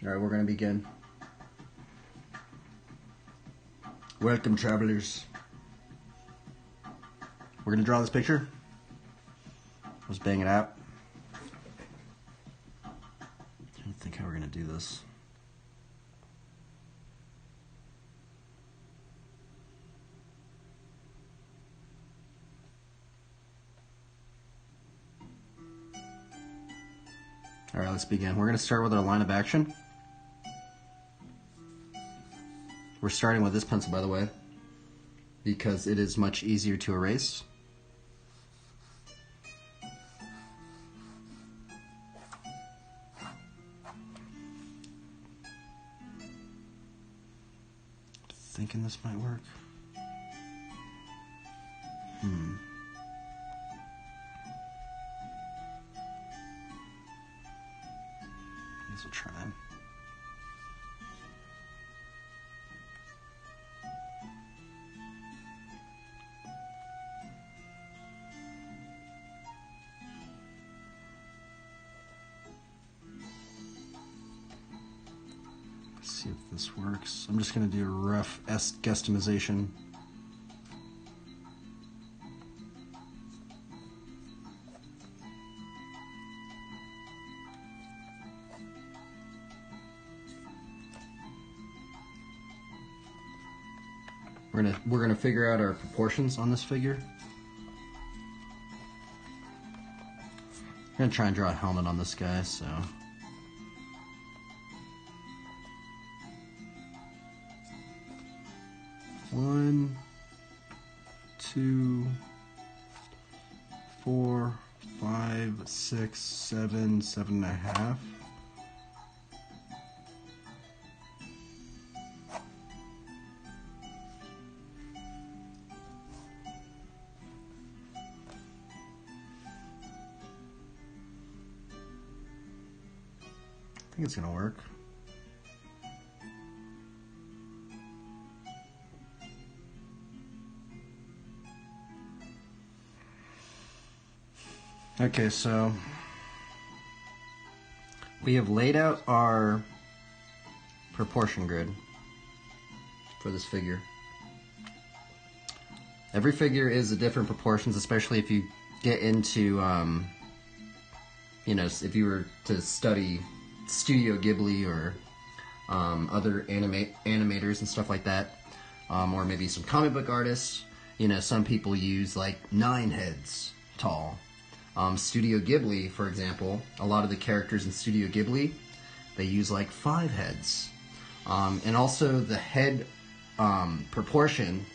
Alright, we're going to begin. Welcome, travelers. We're going to draw this picture. Let's bang it out. I don't think how we're going to do this. Alright, let's begin. We're going to start with our line of action. We're starting with this pencil, by the way, because it is much easier to erase. Thinking this might work. I guess we'll try. See if this works. I'm just going to do a rough guesstimation. We're gonna figure out our proportions on this figure. I'm gonna try and draw a helmet on this guy, so. One, 2, 4, 5, 6, 7, 7.5. I think it's gonna work. Okay, so we have laid out our proportion grid for this figure. Every figure is a different proportions, especially if you get into, you know, if you were to study Studio Ghibli or other animators and stuff like that, or maybe some comic book artists. You know, some people use like 9 heads tall. Studio Ghibli, for example, a lot of the characters in Studio Ghibli, they use like 5 heads. And also the head proportion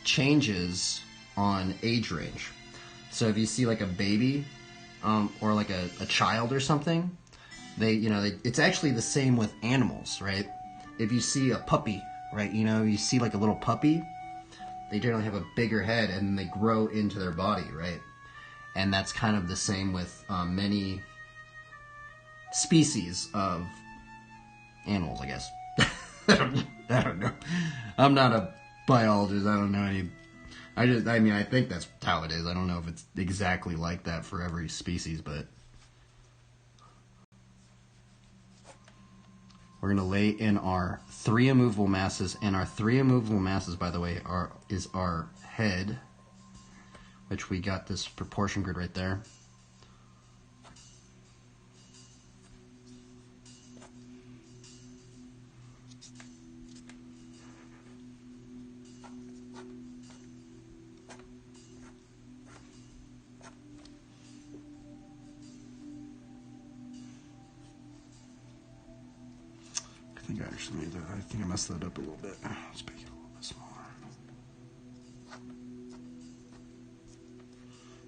changes on age range. So if you see like a baby or like a child or something, it's actually the same with animals, right? If you see a puppy, right, you see like a little puppy, they generally have a bigger head and they grow into their body, right? And that's kind of the same with many species of animals, I guess. I don't know. I'm not a biologist. I don't know any. I think that's how it is. I don't know if it's exactly like that for every species, but we're gonna lay in our 3 immovable masses, and our 3 immovable masses, by the way, is our head, which we got this proportion grid right there. I think I messed that up a little bit. Let's make it a little bit smaller.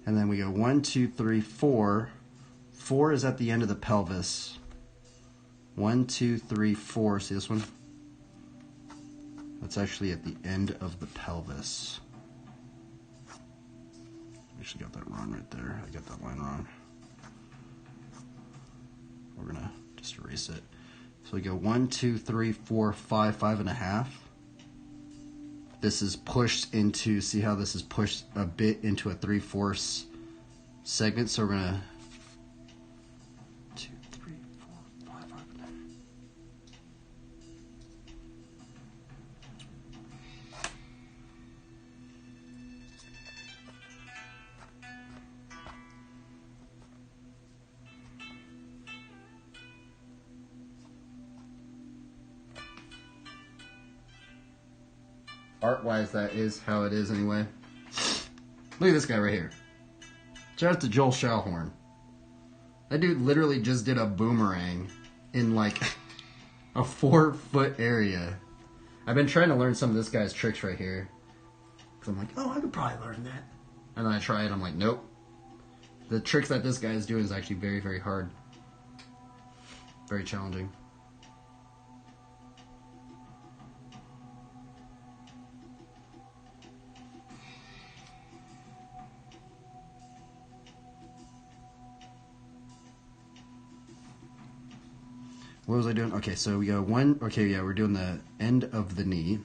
And then we go 1, 2, 3, 4. 4 is at the end of the pelvis. 1, 2, 3, 4. See this one? That's actually at the end of the pelvis. I actually got that wrong right there. I got that line wrong. We're gonna just erase it. So we go 1, 2, 3, 4, 5, 5.5. This is pushed into, see how this is pushed a bit into a 3/4 segment. So we're gonna 2, 3, 4, 5, 5.5. art-wise, that is how it is anyway. Look at this guy right here. Shout out to Joel Schallhorn. That dude literally just did a boomerang in like a 4-foot area. I've been trying to learn some of this guy's tricks right here. Because I'm like, oh, I could probably learn that. And then I try it, I'm like, nope. The tricks that this guy is doing is actually very, very hard. Very challenging. What was I doing? Okay, so we got one. Okay, yeah, we're doing the end of the knee.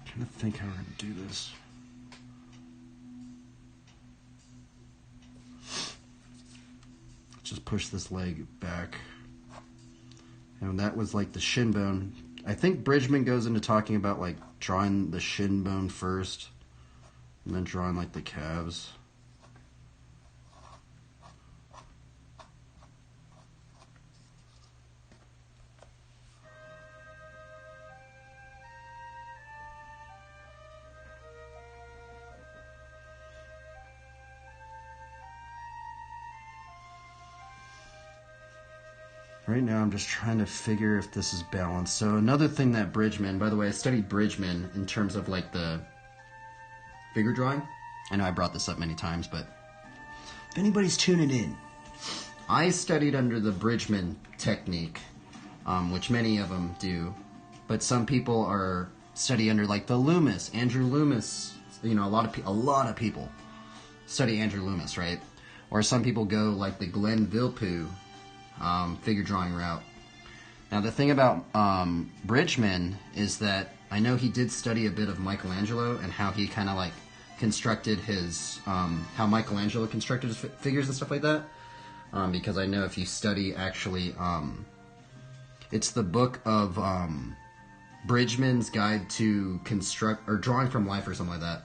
Trying to think how we're gonna do this. Let's just push this leg back. And that was like the shin bone. I think Bridgman goes into talking about like drawing the shin bone first. And then drawing like the calves. Right now I'm just trying to figure if this is balanced. So another thing that Bridgman, by the way, I studied Bridgman in terms of like the figure drawing. I know I brought this up many times, but if anybody's tuning in, I studied under the Bridgman technique, which many of them do, but some people are study under like the Loomis, Andrew Loomis. You know, a lot of people study Andrew Loomis, right? Or some people go like the Glenn Villepeu figure drawing route. Now the thing about Bridgman is that I know he did study a bit of Michelangelo and how he kind of like constructed his, how Michelangelo constructed his figures and stuff like that. Because I know if you study actually, it's the book of Bridgman's Guide to Construct, or Drawing from Life or something like that.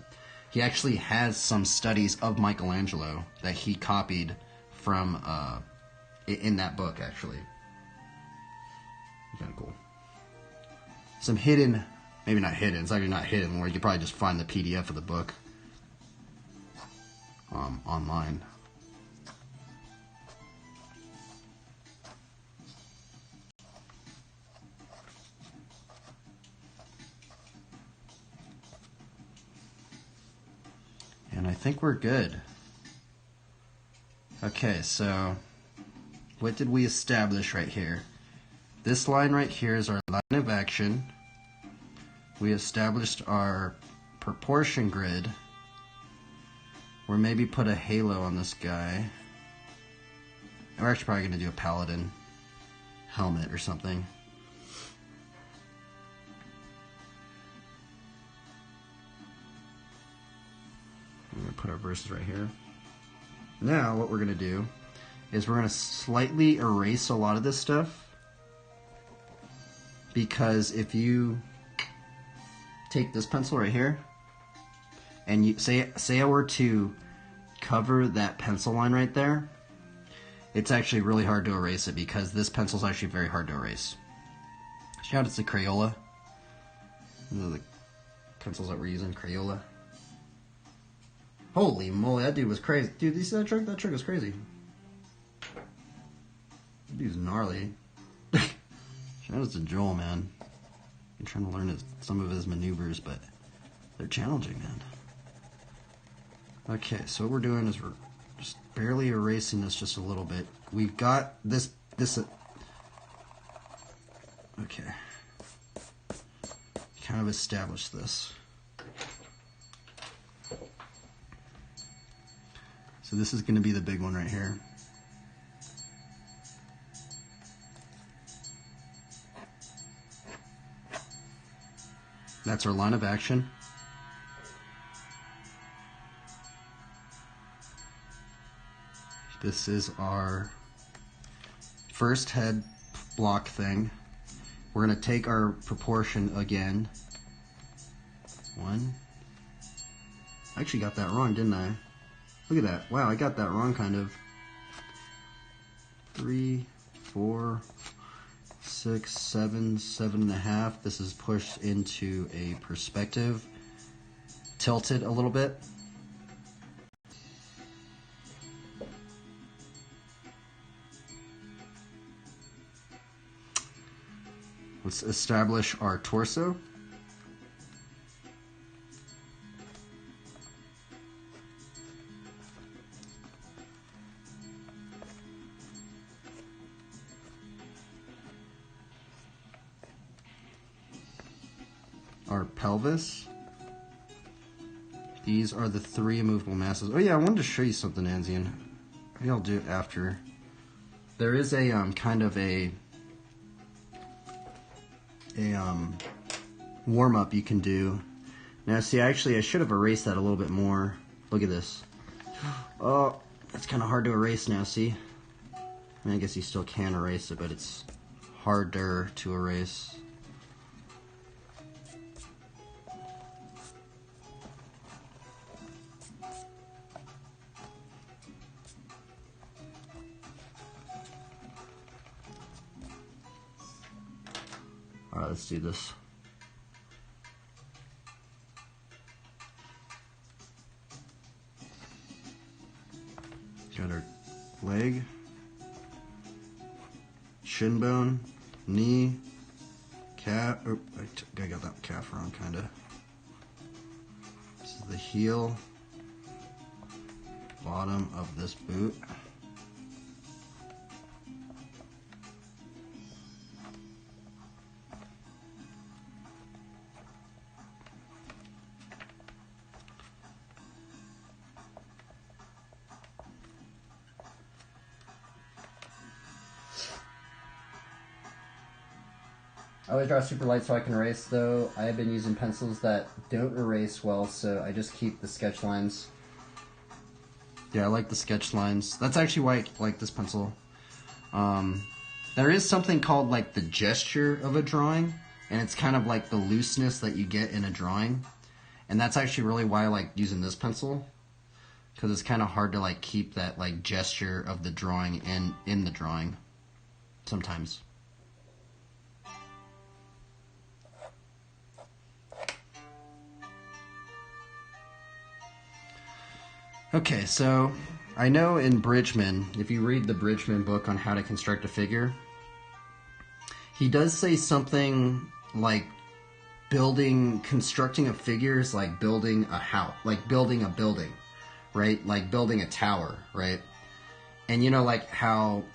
He actually has some studies of Michelangelo that he copied from, in that book actually. Kind of cool. Some hidden, maybe not hidden, it's actually not hidden, where you could probably just find the PDF of the book online. And I think we're good. Okay, so what did we establish right here? This line right here is our line of action. We established our proportion grid. Or maybe put a halo on this guy. We're actually probably going to do a Paladin helmet or something. We're going to put our verses right here. Now what we're going to do is we're going to slightly erase a lot of this stuff. Because if you take this pencil right here, and you say I were to cover that pencil line right there, it's actually really hard to erase it because this pencil is actually very hard to erase. Shout out to Crayola. These are the pencils that we're using, Crayola. Holy moly, that dude was crazy. Dude, you see that trick? That trick was crazy. That dude's gnarly. Shout out to Joel, man. I'm trying to learn some of his maneuvers, but they're challenging, man. Okay, so what we're doing is we're just barely erasing this just a little bit. We've got this. Okay. Kind of established this. So this is going to be the big one right here. That's our line of action. This is our first head block thing. We're going to take our proportion again. One. I actually got that wrong, didn't I? Look at that. Wow, I got that wrong, kind of. 3, 4, 6, 7, 7.5. This is pushed into a perspective, tilted a little bit. Let's establish our torso. Our pelvis. These are the 3 immovable masses. Oh yeah, I wanted to show you something, Anzian. Maybe I'll do it after. There is a kind of a warm-up you can do. Now see, actually I should have erased that a little bit more. Look at this. Oh, that's kind of hard to erase now, see? I mean, I guess you still can erase it, but it's harder to erase. Alright, let's do this. Got our leg, shin bone, knee, calf. Oh, I got that calf wrong, kind of. This is the heel, bottom of this boot. I always draw super light so I can erase, though. I have been using pencils that don't erase well, so I just keep the sketch lines. Yeah, I like the sketch lines. That's actually why I like this pencil. There is something called like the gesture of a drawing, and it's kind of like the looseness that you get in a drawing. And that's actually really why I like using this pencil, because it's kind of hard to like keep that like gesture of the drawing in the drawing sometimes. Okay, so I know in Bridgman, if you read the Bridgman book on how to construct a figure, he does say something like constructing a figure is like building a house, like building a building, right? Like building a tower, right? And you know, like how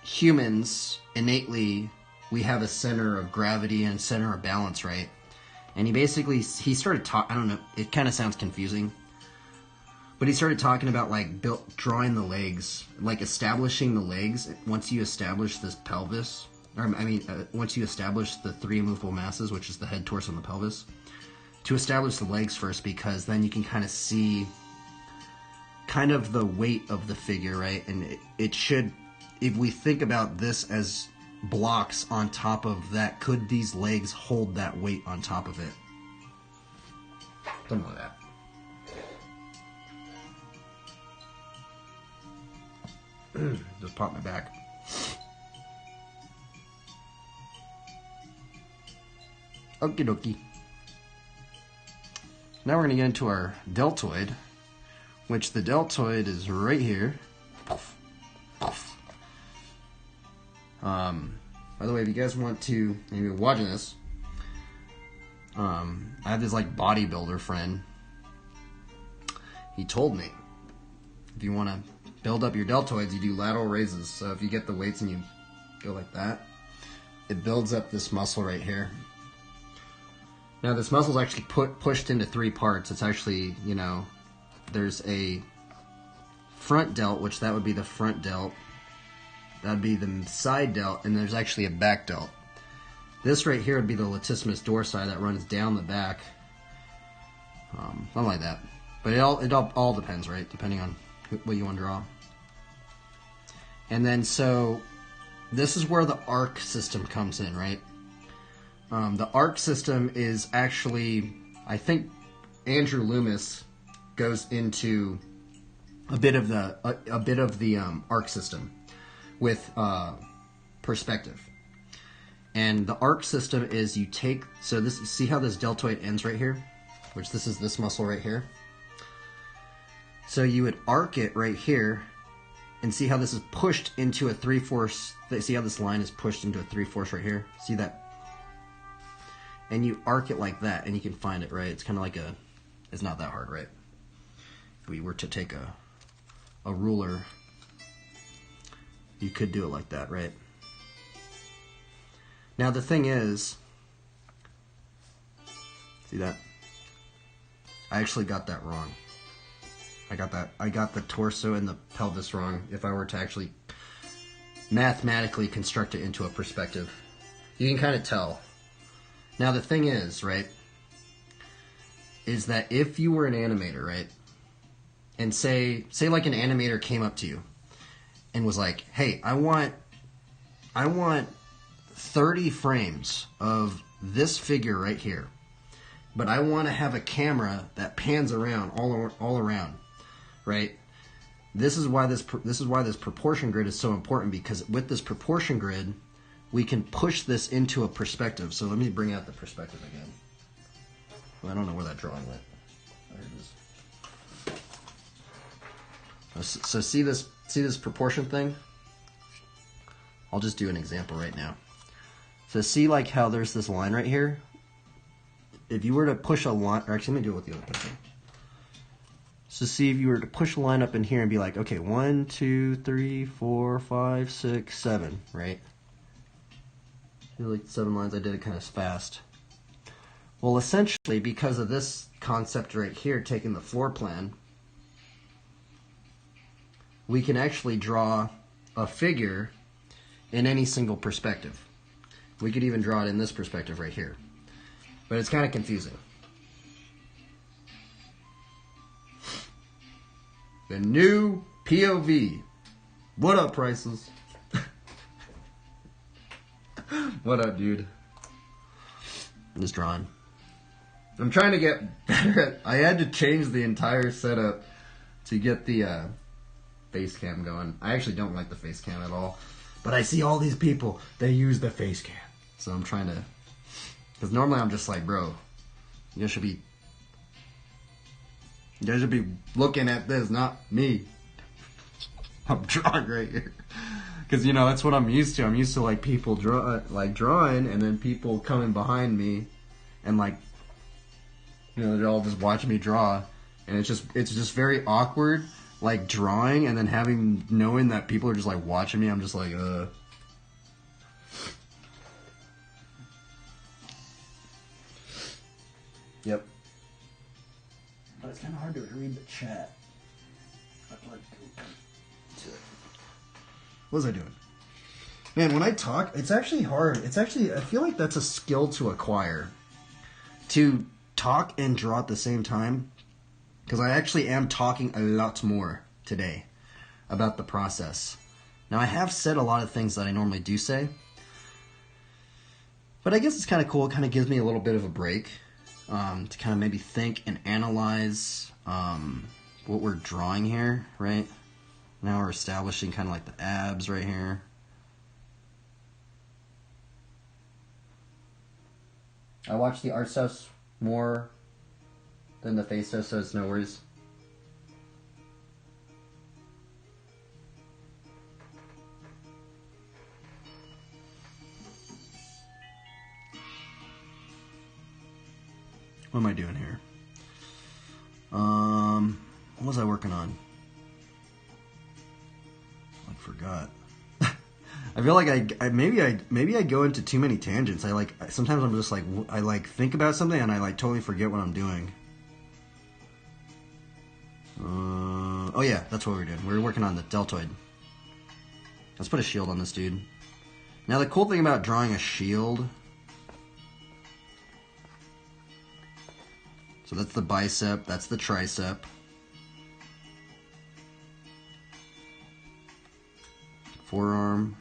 humans innately, we have a center of gravity and a center of balance, right? And he started talking, I don't know, it kind of sounds confusing. But he started talking about like drawing the legs, like establishing the legs. Once you establish this pelvis, once you establish the 3 immovable masses, which is the head, torso, and the pelvis, to establish the legs first, because then you can kind of see kind of the weight of the figure, right? And it should, if we think about this as blocks on top of that, could these legs hold that weight on top of it? Something like that. Just pop my back. Okie dokie. Now we're going to get into our deltoid, which the deltoid is right here. By the way, if you guys want to, if you're watching this, I have this like bodybuilder friend. He told me, if you want to build up your deltoids, you do lateral raises. So if you get the weights and you go like that, it builds up this muscle right here. Now this muscle is actually pushed into 3 parts. It's actually, you know, there's a front delt, which that would be the front delt. That would be the side delt, and there's actually a back delt. This right here would be the latissimus dorsi that runs down the back. Something like that. But it all depends, right? Depending on what you want to draw. And then, so, this is where the arc system comes in, right? The arc system is actually, I think Andrew Loomis goes into a bit of the arc system. with perspective. And the arc system is you take, so this, see how this deltoid ends right here? Which this is this muscle right here. So you would arc it right here, and see how this is pushed into a 3/4, see how this line is pushed into a 3/4 right here? See that? And you arc it like that, and you can find it, right? It's kind of like a, it's not that hard, right? If we were to take a ruler, you could do it like that, right? Now the thing is, see that? I actually got that wrong. I got the torso and the pelvis wrong if I were to actually mathematically construct it into a perspective. You can kind of tell. Now the thing is, right, is that if you were an animator, right, and say like an animator came up to you and was like, hey, I want 30 frames of this figure right here, but I want to have a camera that pans around all around, right? This is why this proportion grid is so important, because with this proportion grid, we can push this into a perspective. So let me bring out the perspective again. Well, I don't know where that drawing went. There it is. So see this proportion thing? I'll just do an example right now. So see like how there's this line right here? If you were to push a line, or actually let me do it with the other person. So see if you were to push a line up in here and be like, okay, 1, 2, 3, 4, 5, 6, 7, right? Like 7 lines, I did it kind of fast. Well, essentially, because of this concept right here, taking the floor plan, we can actually draw a figure in any single perspective. We could even draw it in this perspective right here. But it's kind of confusing. The new POV. What up, Priceless? What up, dude? I'm just drawing. I'm trying to get better at... I had to change the entire setup to get the face cam going. I actually don't like the face cam at all. But I see all these people, they use the face cam. So I'm trying to... Because normally I'm just like, bro, you guys should be looking at this, not me. I'm drawing right here. Because, you know, that's what I'm used to. I'm used to, like, people drawing, and then people coming behind me, and, like, you know, they're all just watching me draw. And it's just very awkward, like, drawing, and then knowing that people are just, like, watching me. I'm just like, Yep. But it's kind of hard to read the chat. What was I doing? Man, when I talk, it's actually hard. I feel like that's a skill to acquire. To talk and draw at the same time. Because I actually am talking a lot more today about the process. Now, I have said a lot of things that I normally do say. But I guess it's kind of cool. It kind of gives me a little bit of a break. To kind of maybe think and analyze what we're drawing here, right? Now we're establishing kind of like the abs right here. I watch the art stuff more than the face stuff, so it's no worries. What am I doing here? What was I working on? I forgot. I feel like maybe I go into too many tangents. Sometimes I'm just like, I like think about something and I like totally forget what I'm doing. Oh yeah, that's what we're doing. We're working on the deltoid. Let's put a shield on this dude. Now the cool thing about drawing a shield, so that's the bicep, that's the tricep. Forearm.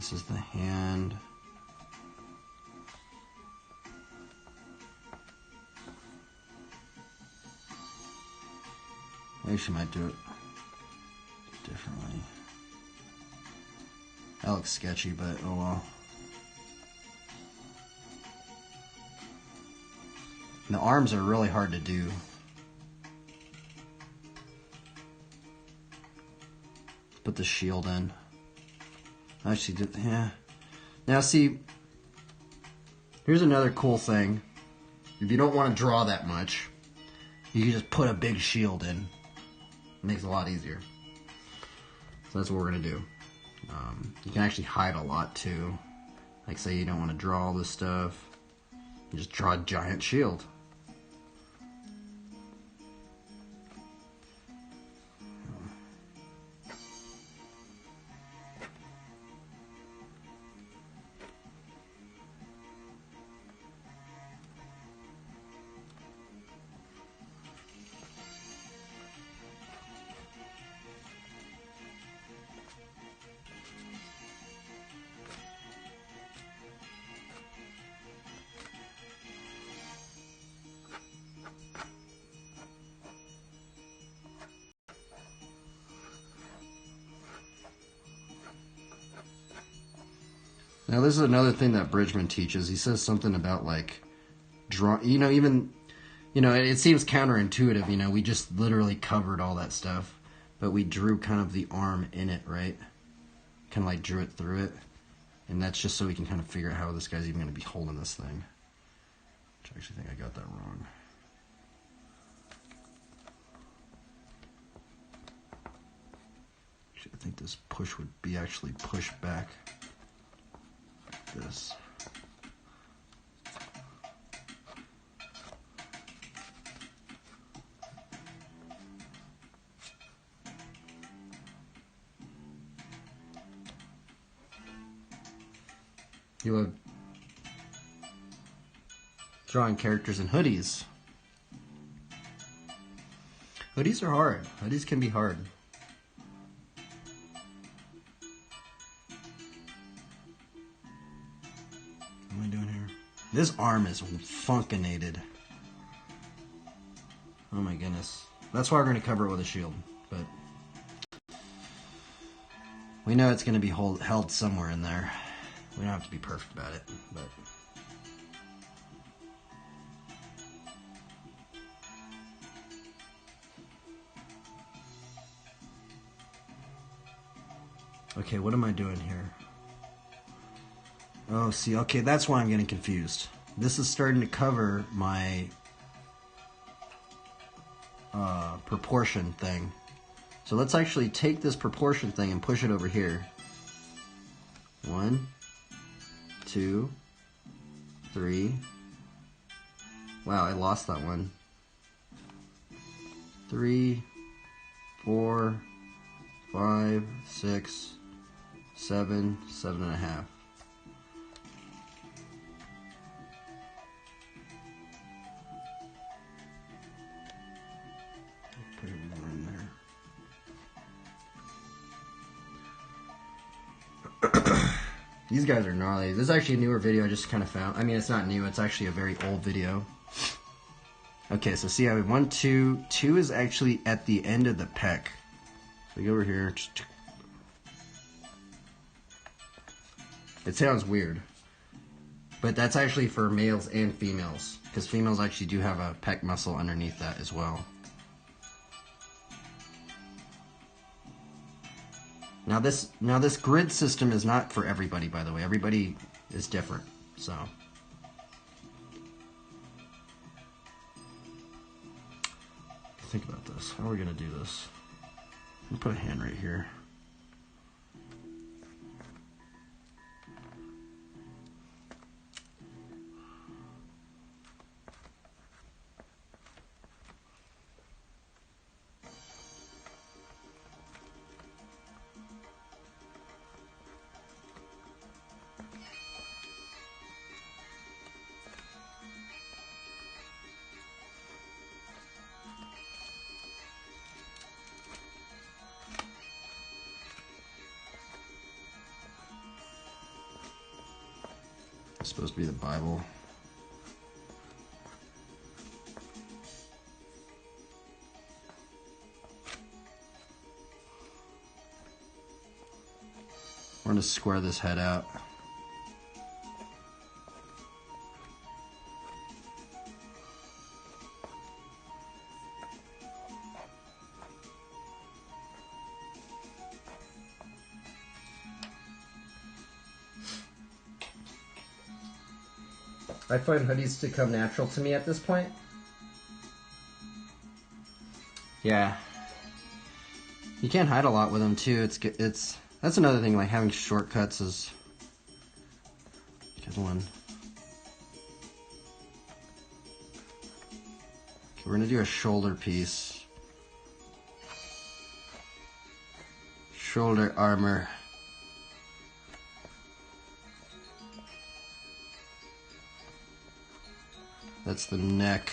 This is the hand. I actually might do it differently. That looks sketchy, but oh well. And the arms are really hard to do. Put the shield in. Actually, yeah. Now see, here's another cool thing. If you don't want to draw that much, you can just put a big shield in. It makes it a lot easier. So that's what we're gonna do. You can actually hide a lot too. Like say you don't want to draw all this stuff, you just draw a giant shield. Now this is another thing that Bridgman teaches. He says something about like draw. It seems counterintuitive. We just literally covered all that stuff, but we drew kind of the arm in it, right? Kind of like drew it through it, and that's just so we can kind of figure out how this guy's even going to be holding this thing. Which I actually think I got that wrong. Actually, I think this push would be actually pushed back. This. You love drawing characters in hoodies. Hoodies are hard. Hoodies can be hard. What am I doing here? This arm is funkinated. Oh my goodness. That's why we're going to cover it with a shield. But we know it's going to be held somewhere in there. We don't have to be perfect about it, but okay, what am I doing here? Oh, see, okay, that's why I'm getting confused. This is starting to cover my proportion thing. So let's actually take this proportion thing and push it over here. 1, 2, 3. Wow, I lost that one. 3, 4, 5, 6, 7, 7.5. Put it more in there. These guys are gnarly. This is actually a newer video I just kind of found. I mean, it's not new. It's actually a very old video. Okay, so see, I have 1, 2. 2 is actually at the end of the pec. So we go over here. It sounds weird, but that's actually for males and females, because females actually do have a pec muscle underneath that as well. Now this grid system is not for everybody, by the way. Everybody is different, so. Think about this. How are we gonna do this? I'll put a hand right here. It's supposed to be the Bible. We're going to square this head out. I find hoodies to come natural to me at this point. Yeah. You can't hide a lot with them too. That's another thing, like having shortcuts is a good one. Okay, we're gonna do a shoulder piece. Shoulder armor. That's the neck.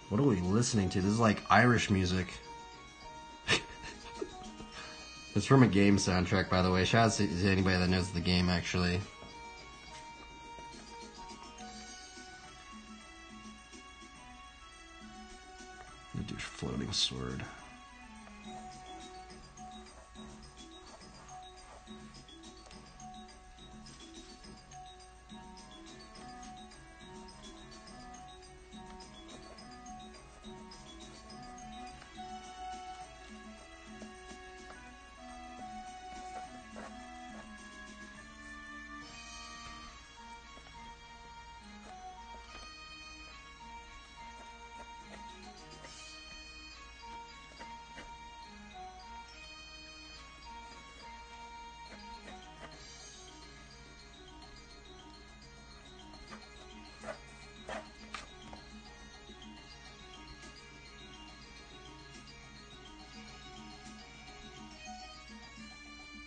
What are we listening to? This is like Irish music. It's from a game soundtrack, by the way. Shout out to anybody that knows the game, actually. I'm gonna do floating sword.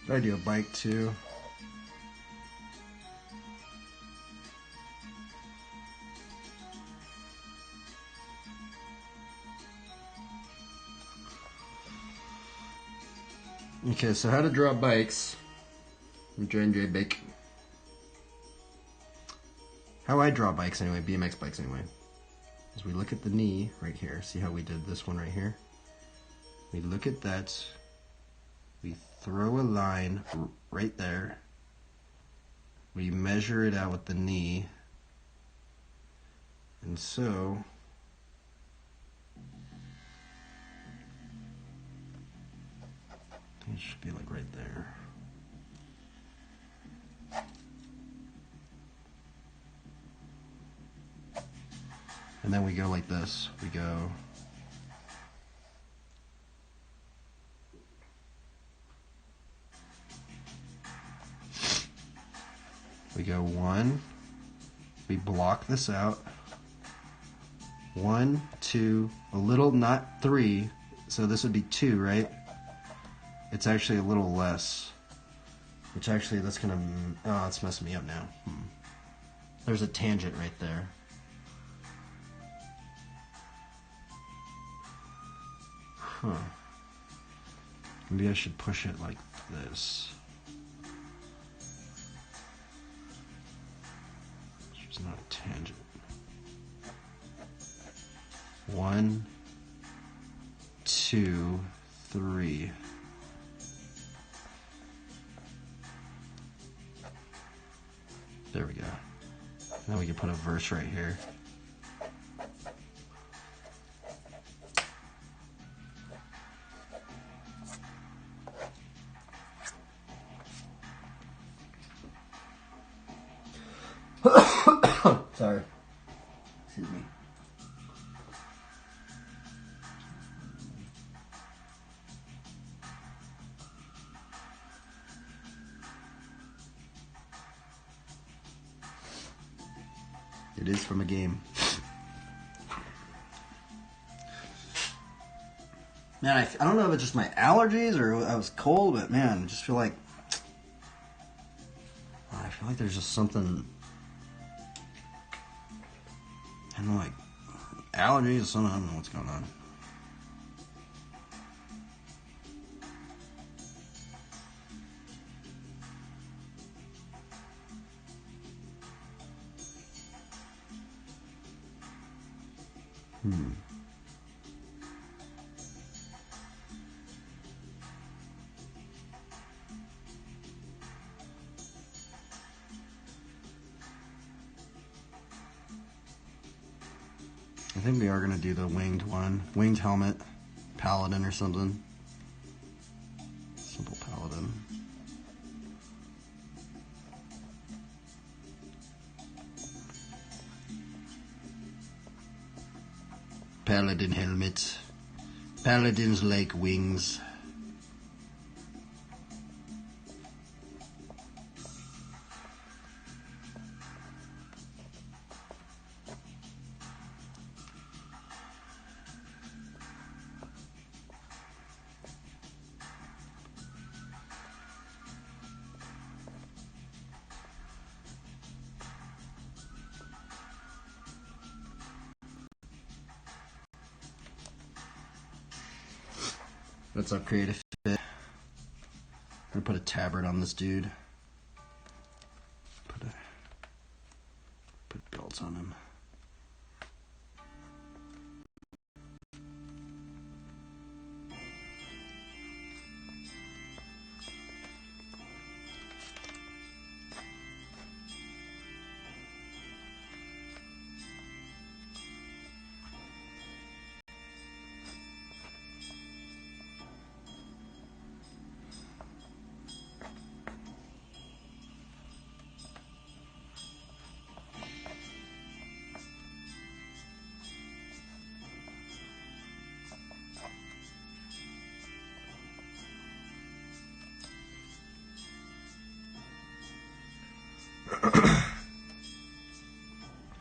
I do a bike too. Okay, so how to draw bikes. J&J Bake. How I draw bikes anyway, BMX bikes anyway, is we look at the knee right here. See how we did this one right here? We look at that. We throw a line right there. We measure it out with the knee. And so it should be like right there. And then we go like this. We go one, we block this out, 1, 2, a little, not 3, so this would be 2, right? It's actually a little less, which actually that's gonna, oh, it's messing me up now. There's a tangent right there. Huh. Maybe I should push it like this. It's not a tangent. 1, 2, 3. There we go. Now we can put a verse right here. Sorry. Excuse me. It is from a game. Man, I don't know if it's just my allergies or I was cold, but man, I just feel like there's just something. And like, allergies or something. I don't know what's going on. I think we are going to do the winged one. Winged helmet. Paladin or something. Simple Paladin. Paladin helmet. Paladins like wings. What's up, Creative Fit? I'm gonna put a tabard on this dude. Put belts on him.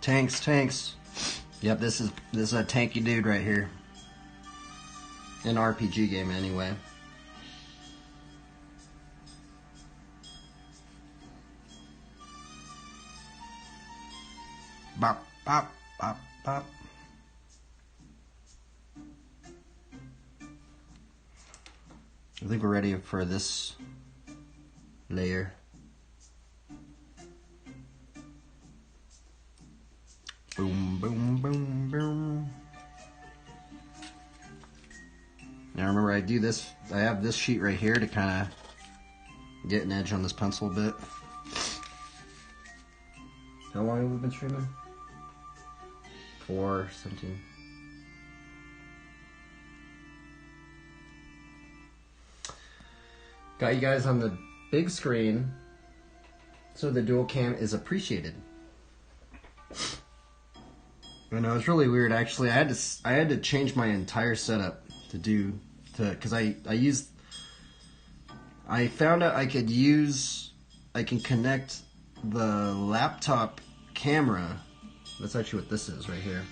Tanks. Yep, this is a tanky dude right here. An RPG game, anyway. Bop, bop, bop, bop. I think we're ready for this layer. Boom, boom, boom, boom. Now remember, I have this sheet right here to kind of get an edge on this pencil a bit. How long have we been streaming? 4:17. Got you guys on the big screen, so the dual cam is appreciated. I know, it's really weird actually. I had to change my entire setup because I found out I can connect the laptop camera. That's actually what this is right here.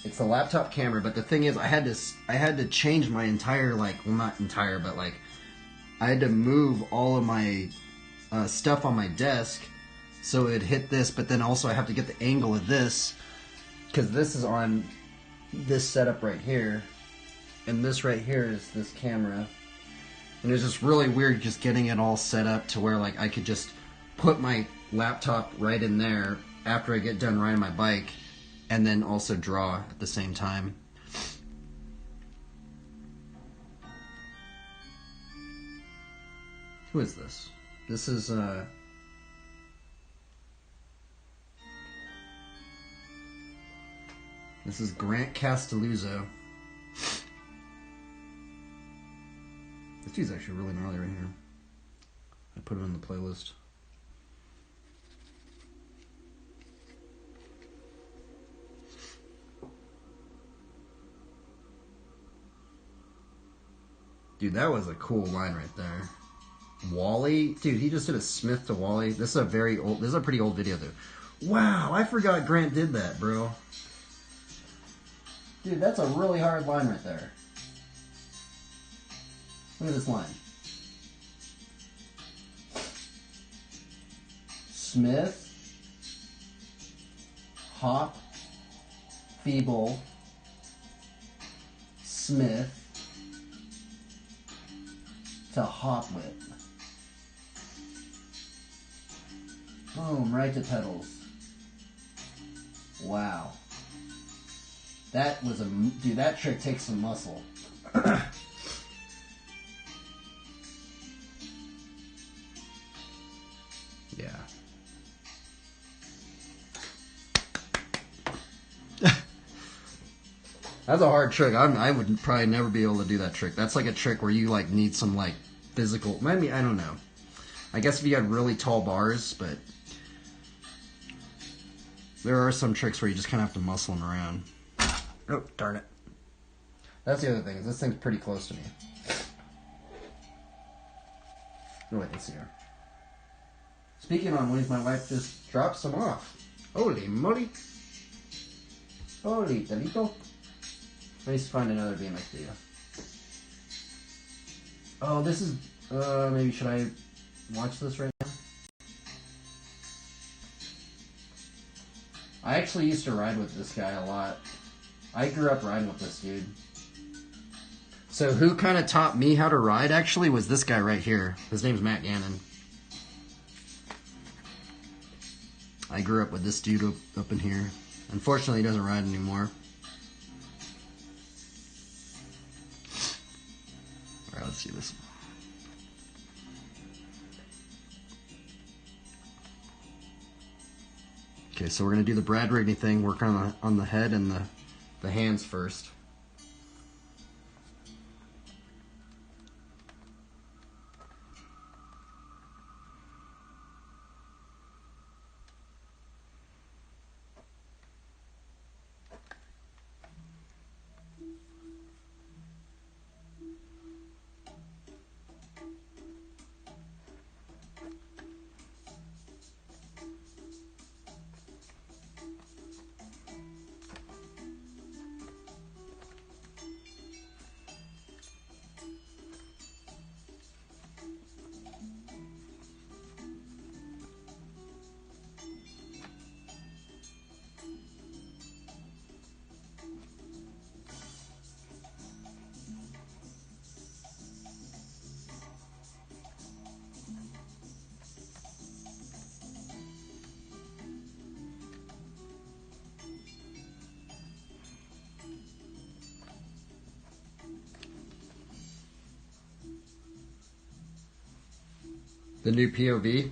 It's the laptop camera, but the thing is I had to change my entire, not entire, but I had to move all of my stuff on my desk so it hit this, but then also I have to get the angle of this because this is on this setup right here, and this right here is this camera, and it's just really weird just getting it all set up to where I could just put my laptop right in there after I get done riding my bike and then also draw at the same time. Who is this? This is Grant Castelluzzo. This dude's actually really gnarly right here. I put him in the playlist. Dude, that was a cool line right there. Wally? Dude, he just did a Smith to Wally. This is a pretty old video, though. Wow, I forgot Grant did that, bro. Dude, that's a really hard line right there. Look at this line. Smith, hop, feeble, smith, to hopwit. Boom, right to pedals. Wow. That was a... Dude, that trick takes some muscle. Yeah. That's a hard trick. I would probably never be able to do that trick. That's like a trick where you like need some like physical... Maybe, I don't know. I guess if you had really tall bars, but... There are some tricks where you just kind of have to muscle them around. Oh, darn it. That's the other thing, is this thing's pretty close to me. Oh, wait, let's see here. Speaking on wings, my wife just dropped some off. Holy moly. Holy delito. Let me find another BMX video. Oh, this is... maybe should I watch this right now? I actually used to ride with this guy a lot. I grew up riding with this dude. So who kind of taught me how to ride actually was this guy right here. His name's Matt Gannon. I grew up with this dude up in here. Unfortunately, he doesn't ride anymore. Alright, let's see this. Okay, so we're going to do the Brad Rigney thing, work on the head and the hands first. The new POV.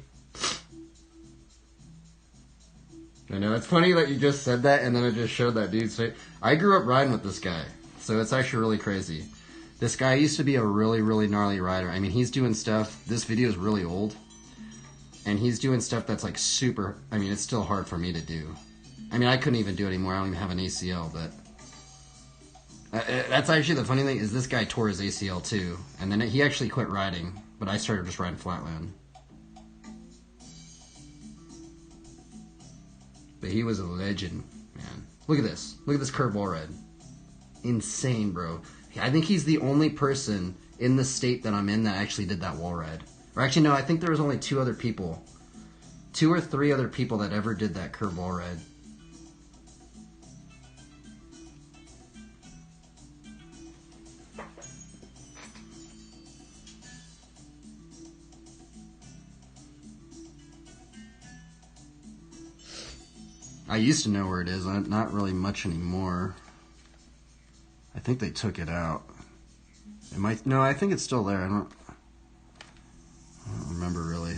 I know, it's funny that you just said that and then it just showed that dude's face. I grew up riding with this guy, so it's actually really crazy. This guy used to be a really, really gnarly rider. I mean, he's doing stuff, this video is really old, and he's doing stuff that's like super, I mean, it's still hard for me to do. I mean, I couldn't even do it anymore, I don't even have an ACL, but... that's actually the funny thing, is this guy tore his ACL too, and then he actually quit riding, but I started just riding flatland. But he was a legend, man. Look at this. Look at this curved wall ride. Insane, bro. I think he's the only person in the state that I'm in that actually did that wall ride. Or actually, no, I think there was only 2 other people. 2 or 3 other people that ever did that curved wall ride. I used to know where it is, not really much anymore. I think they took it out. It might, no, I think it's still there. I don't remember really.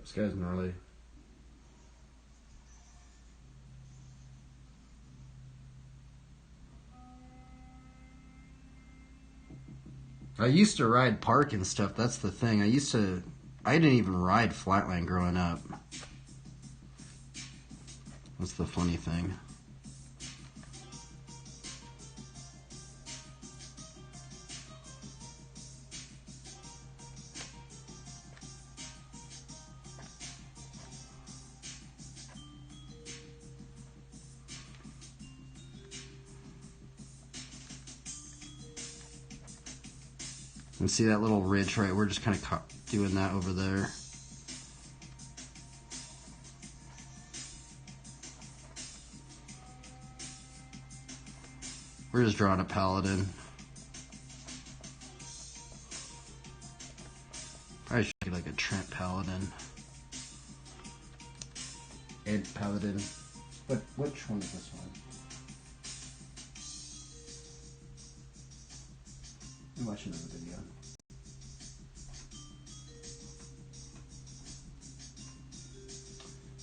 This guy's gnarly. I used to ride park and stuff. That's the thing. I didn't even ride flatland growing up. That's the funny thing. And see that little ridge, right? We're just kind of doing that over there. We're just drawing a paladin. I should get like a Trent paladin. Ed paladin. But which one is this one? I'm watching another video.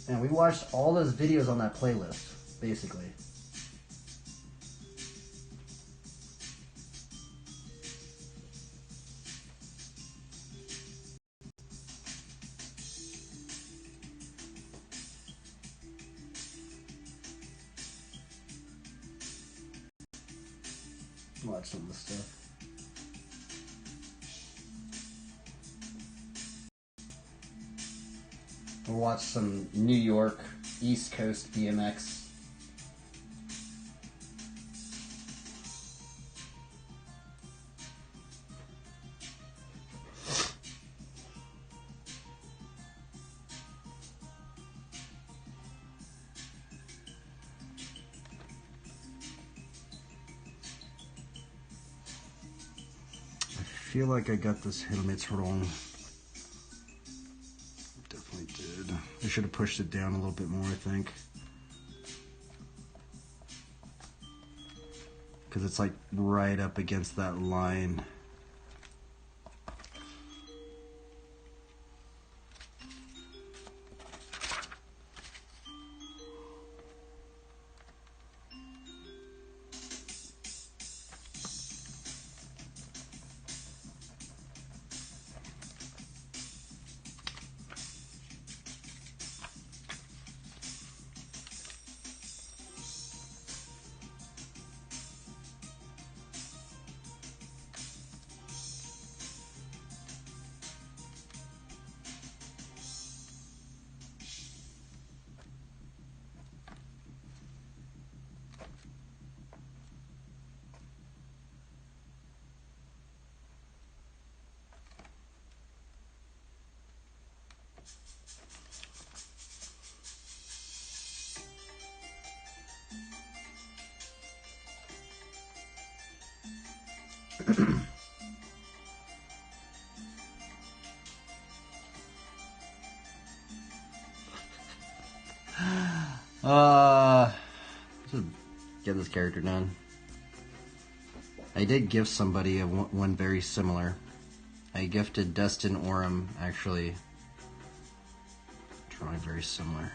And we watched all those videos on that playlist, basically. Watch some of the stuff. We'll watch some New York, East Coast BMX. I feel like I got this helmet wrong. Definitely did. I should have pushed it down a little bit more, I think. Because it's like right up against that line. Just get this character done. I did gift somebody one very similar. I gifted Destin Oram, actually, drawing very similar.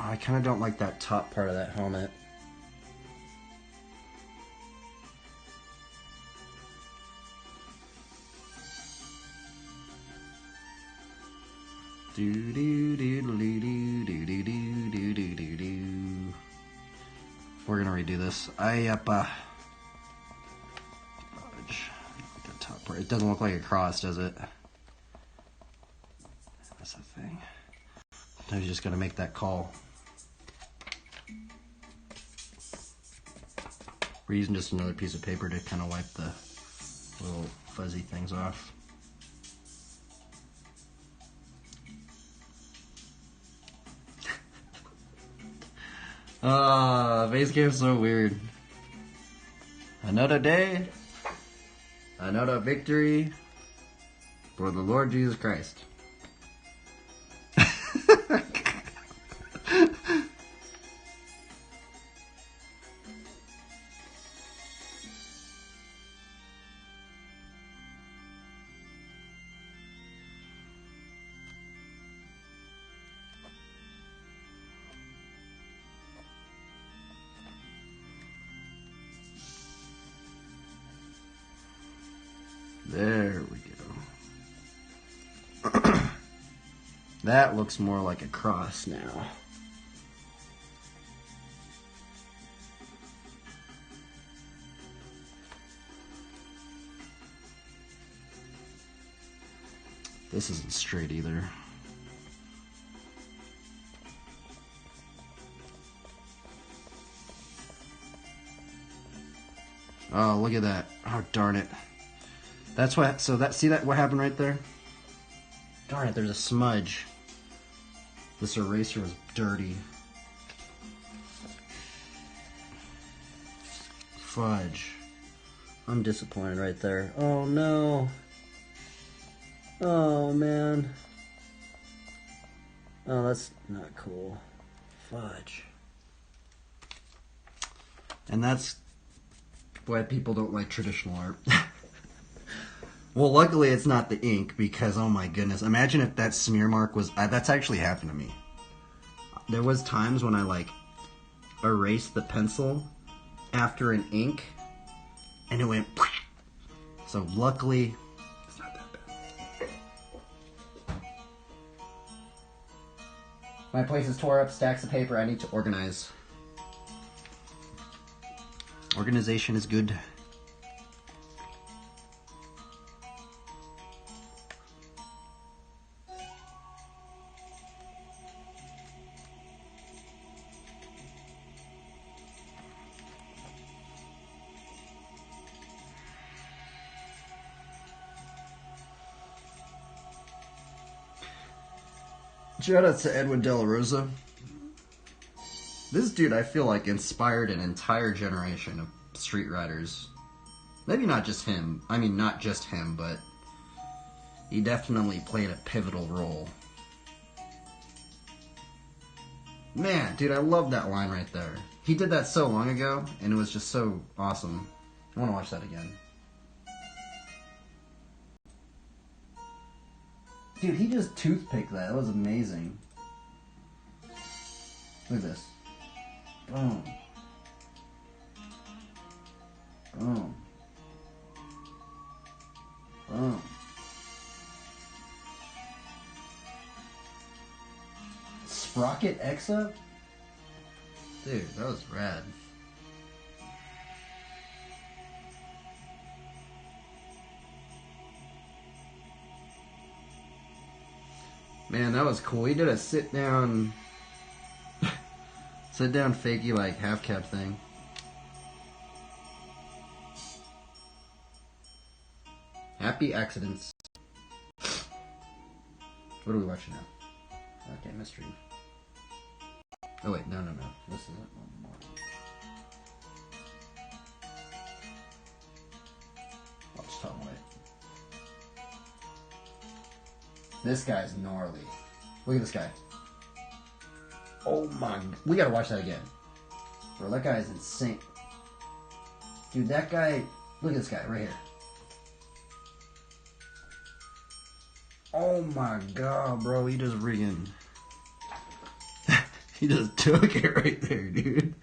I kind of don't like that top part of that helmet. Do do do do do do do do do do do. We're gonna redo this. The top part. It doesn't look like a cross, does it? That's the thing. I was just gonna make that call. We're using just another piece of paper to kind of wipe the little fuzzy things off. Base game's so weird. Another day, another victory. For the Lord Jesus Christ. There we go. That looks more like a cross now. This isn't straight either. Oh, look at that. Oh, darn it. That's what, so that, see that, what happened right there? Darn it, there's a smudge. This eraser was dirty. Fudge. I'm disappointed right there. Oh no. Oh man. Oh, that's not cool. Fudge. And that's why people don't like traditional art. Well, luckily it's not the ink because, oh my goodness. Imagine if that smear mark was... that's actually happened to me. There was times when I, like, erased the pencil after an ink and it went... So luckily, it's not that bad. My place is tore up, stacks of paper. I need to organize. Organization is good. Shout out to Edwin De La Rosa. This dude, I feel like, inspired an entire generation of street riders. Maybe not just him. I mean, not just him, but he definitely played a pivotal role. Man, dude, I love that line right there. He did that so long ago, and it was just so awesome. I want to watch that again. Dude, he just toothpicked that. That was amazing. Look at this. Boom. Boom. Boom. Sprocket Exa? Dude, that was rad. Man, that was cool. He did a sit down fakey, like, half cap thing. Happy accidents. What are we watching now? Okay, mystery. Oh wait, no. This is it. One more. Watch Tom White. This guy's gnarly. Look at this guy. Oh my... We gotta watch that again. Bro, that guy is insane. Dude, that guy... Look at this guy right here. Oh my god, bro. He just rigging... He just took it right there, dude.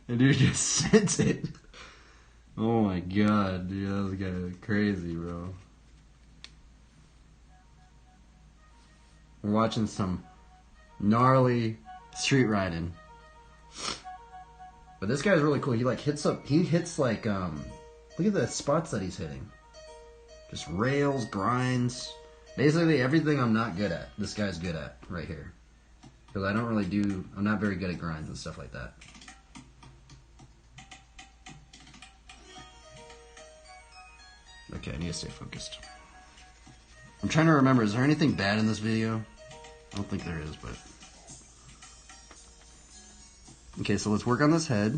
And dude just sent it. Oh my god, dude. That was kind of crazy, bro. We're watching some gnarly street riding. But this guy's really cool. He like hits up, he hits like, look at the spots that he's hitting. Just rails, grinds. Basically everything I'm not good at, this guy's good at right here. Because I don't really do, I'm not very good at grinds and stuff like that. Okay, I need to stay focused. I'm trying to remember, is there anything bad in this video? I don't think there is, but... Okay, so let's work on this head.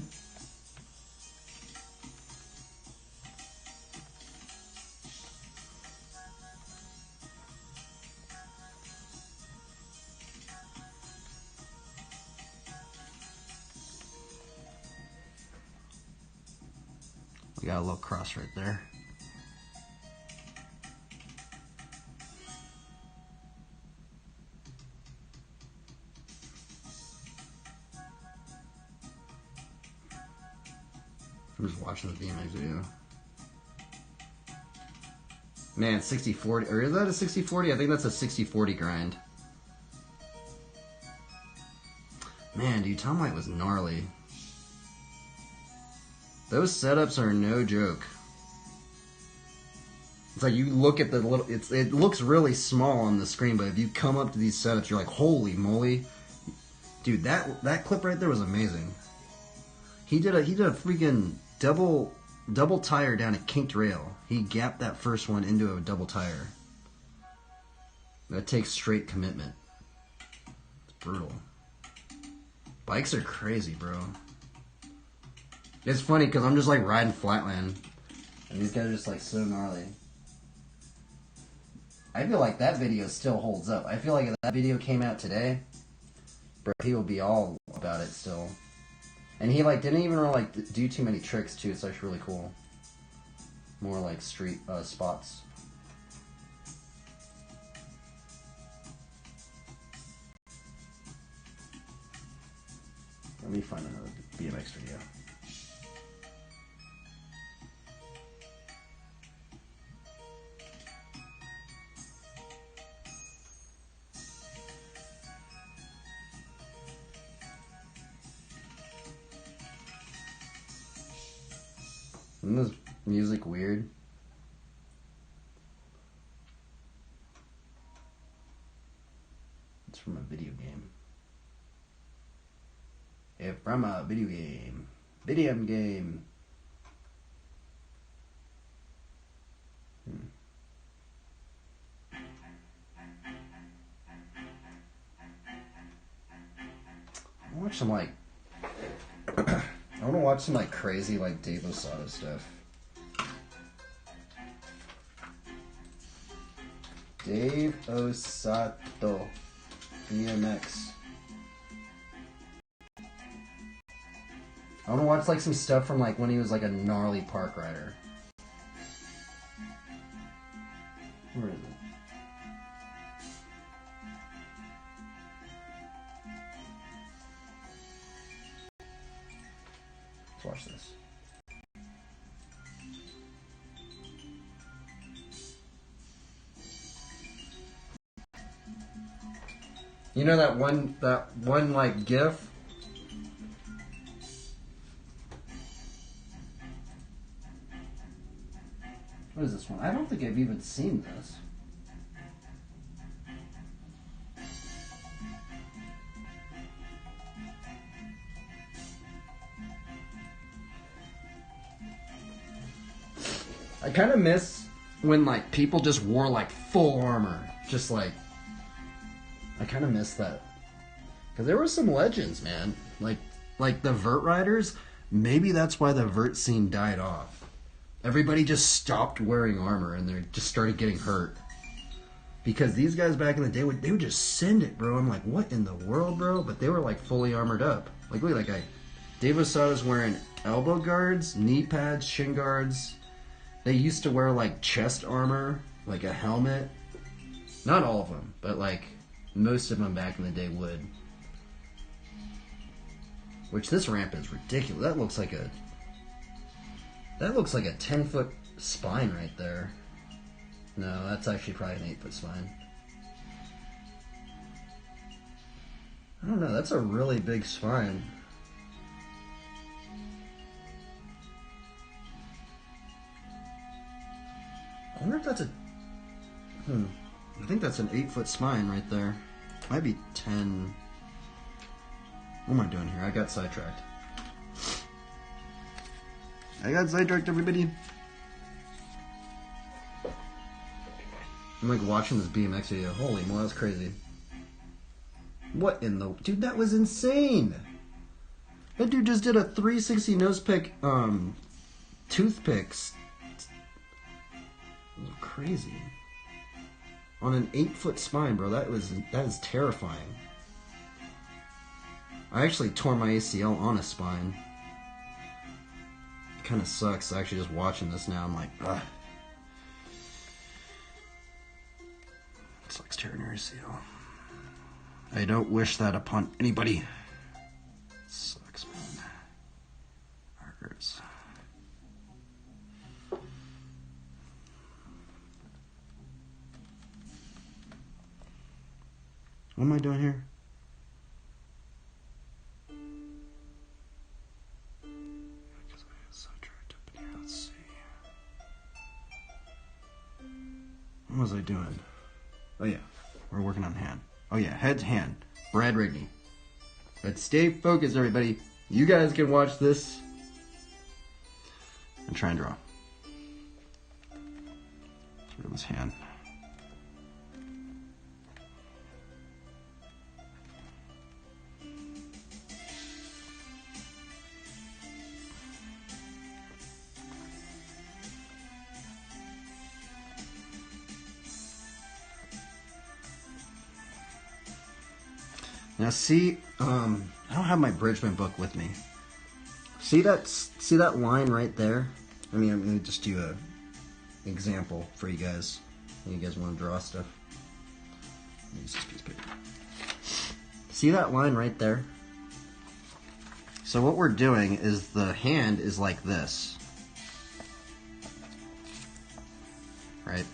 We got a little cross right there. I'm just watching the BMX video. Man, 60-40, or is that a 60-40? I think that's a 60-40 grind. Man, dude, Tom White was gnarly. Those setups are no joke. It's like you look at the little, it looks really small on the screen, but if you come up to these setups, you're like, holy moly. Dude, that clip right there was amazing. He did a freaking double tire down a kinked rail. He gapped that first one into a double tire. That takes straight commitment. It's brutal. Bikes are crazy, bro. It's funny because I'm just like riding flatland, and these guys are just like so gnarly. I feel like that video still holds up. I feel like if that video came out today, bro, he will be all about it still. And he like didn't even really like do too many tricks too. It's actually really cool. More like street spots. Let me find another BMX video. Isn't this music weird? It's from a video game. Yeah, from a video game. Video game. I watch some like I want to watch some like crazy like Dave Osada stuff. Dave Osato BMX. I want to watch like some stuff from like when he was like a gnarly park rider. Where is it? Let's watch this. You know that one like GIF? What is this one? I don't think I've even seen this. I kind of miss when like people just wore like full armor, just like I kind of miss that because there were some legends, man. Like the vert riders. Maybe that's why the vert scene died off. Everybody just stopped wearing armor and they just started getting hurt because these guys back in the day they would just send it, bro. I'm like, what in the world, bro? But they were like fully armored up. Like look at that guy. Dave Osada's wearing elbow guards, knee pads, shin guards. They used to wear like chest armor, like a helmet. Not all of them, but like most of them back in the day would. Which this ramp is ridiculous. That looks like a 10-foot spine right there. No, that's actually probably an 8-foot spine. I don't know, that's a really big spine. I wonder if that's a... I think that's an 8-foot spine right there. Might be 10... What am I doing here? I got sidetracked. Everybody. I'm like watching this BMX video. Holy moly, that's crazy. What in the... Dude, that was insane! That dude just did a 360 nose pick, toothpicks. That was crazy. On an 8-foot spine, bro. That is terrifying. I actually tore my ACL on a spine. kind of sucks. Actually, just watching this now, I'm like, ugh. It's like tearing your ACL. I don't wish that upon anybody. Sucks, man. Hurts. What am I doing here? Because I get so tricked up in here. Let's see. What was I doing? Oh yeah, we're working on hand. Oh yeah, head to hand. Brad Rigney. But stay focused, everybody. You guys can watch this and try and draw through this hand. Now see, I don't have my Bridgman book with me. See that line right there? I mean, I'm gonna just do a example for you guys. You guys want to draw stuff? Use this piece of paper. See that line right there? So what we're doing is the hand is like this, right?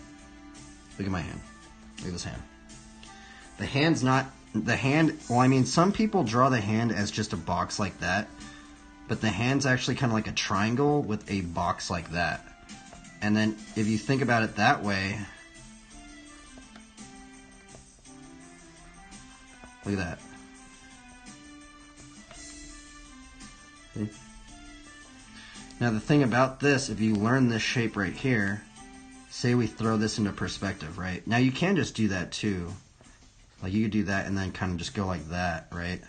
Look at my hand. Look at this hand. The hand's not. The hand, well, I mean, some people draw the hand as just a box like that, but the hand's actually kind of like a triangle with a box like that. And then if you think about it that way, look at that. See? Now the thing about this, if you learn this shape right here, say we throw this into perspective, right? Now you can just do that too. Like you could do that and then kind of just go like that, right?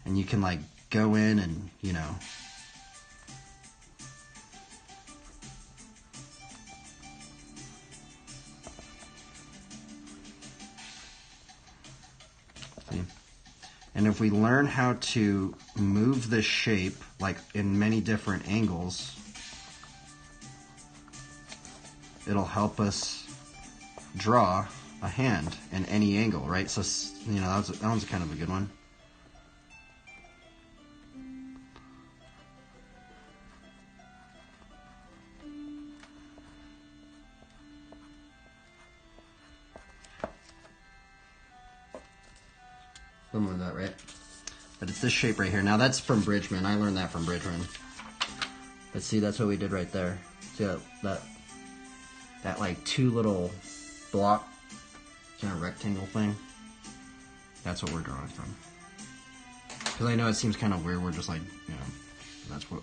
And you can like go in and, you know. See? And if we learn how to move this shape like in many different angles, it'll help us draw a hand in any angle, right? So, you know, that one's kind of a good one. Something like that, right? But it's this shape right here. Now that's from Bridgman. I learned that from Bridgman. But see, that's what we did right there. See that like two little block kind of rectangle thing. That's what we're drawing from. Because I know it seems kind of weird. We're just like, you know, that's what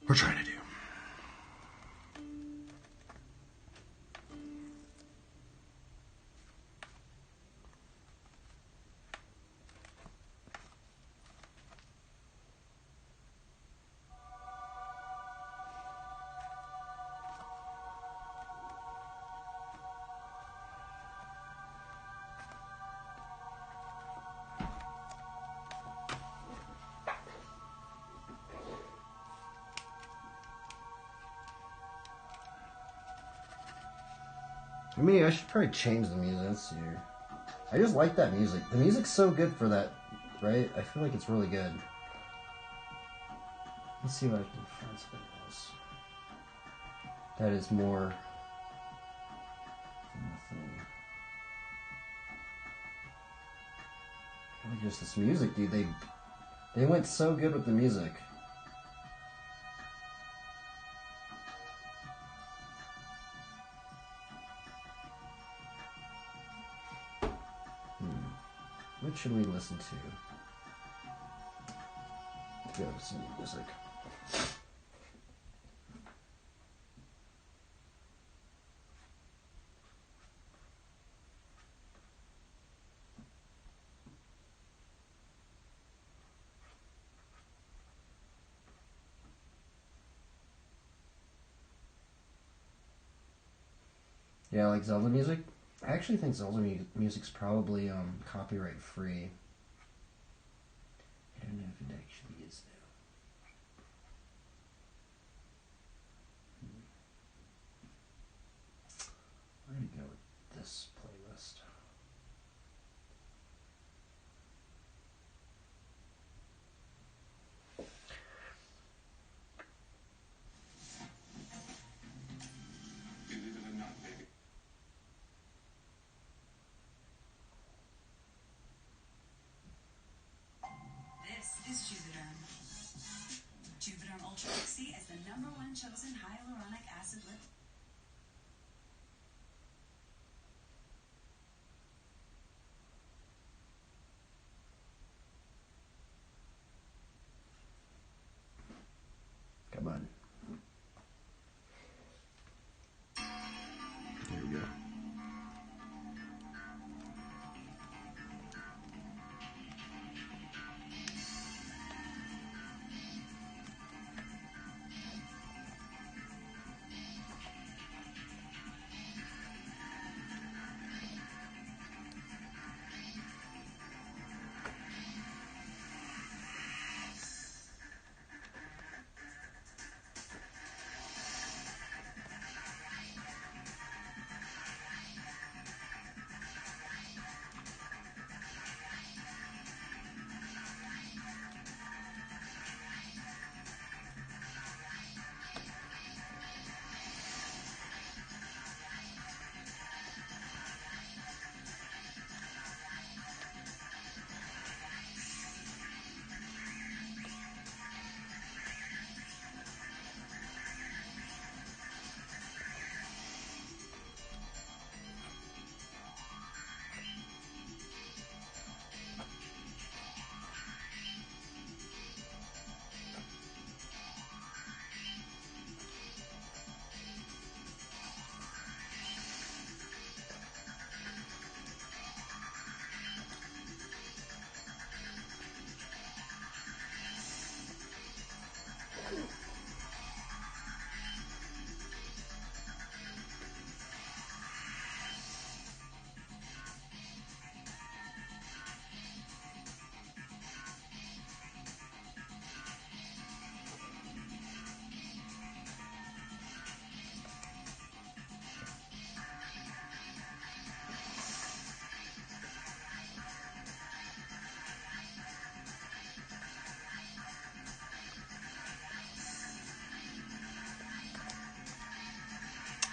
we're trying to do. I mean, I should probably change the music. Let's see here. I just like that music. The music's so good for that, right? I feel like it's really good. Let's see what I can find something else that is more from the thing. I like just this music, dude. They went so good with the music. What should we listen to? Let's go to some music. Yeah, like Zelda music. I actually think Zelda music's probably copyright free. I don't know if it actually is though. chosen hyaluronic acid lip. Come on. There we go.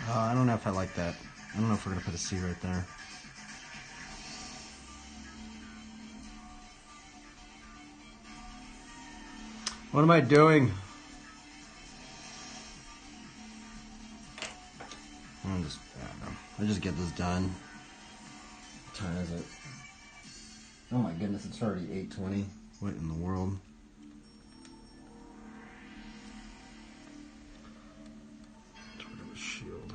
I don't know if I like that. I don't know if we're going to put a C right there. What am I doing? I don't know. I'll just get this done. What time is it? Oh my goodness, it's already 8:20. What in the world? Tornado shield.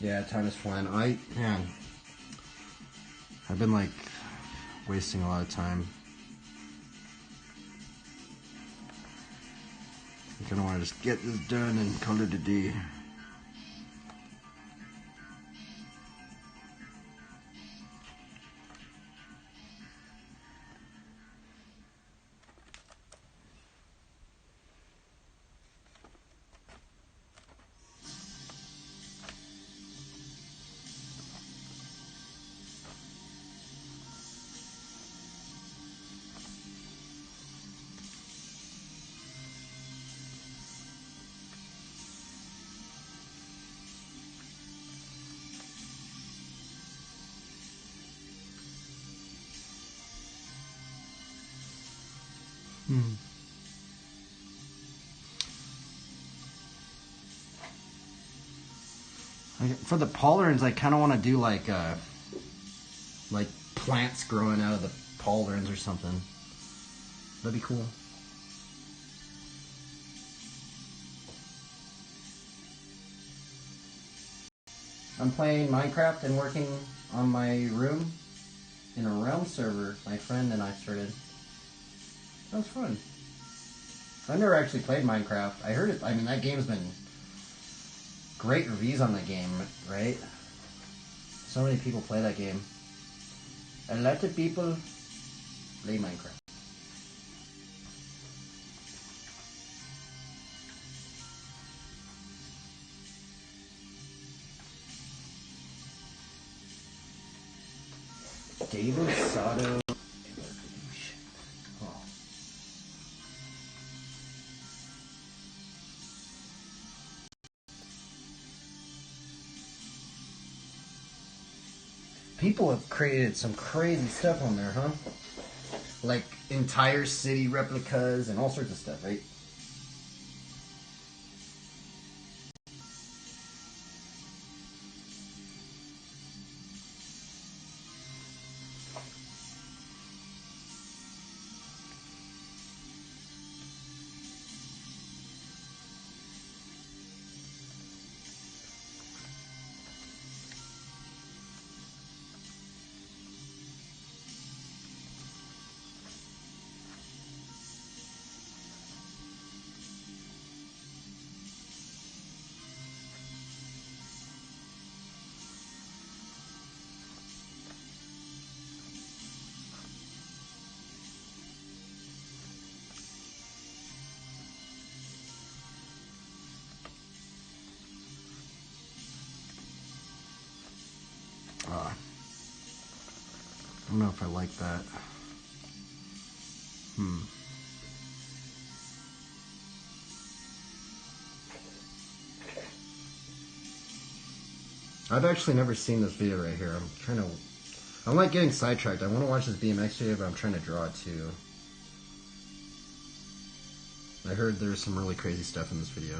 Yeah, time is flying. I've been like wasting a lot of time. I kind of want to just get this done and call it a day. For the pauldrons, I kind of want to do like plants growing out of the pauldrons or something. That'd be cool. I'm playing Minecraft and working on my room in a realm server my friend and I started. That was fun. I've never actually played Minecraft. I heard it. I mean, that game's been great reviews on the game, right? So many people play that game. A lot of people play Minecraft. David Sato. People have created some crazy stuff on there, huh? Like entire city replicas and all sorts of stuff, right? I don't know if I like that. I've actually never seen this video right here. I'm like getting sidetracked. I want to watch this BMX video, but I'm trying to draw it too. I heard there's some really crazy stuff in this video.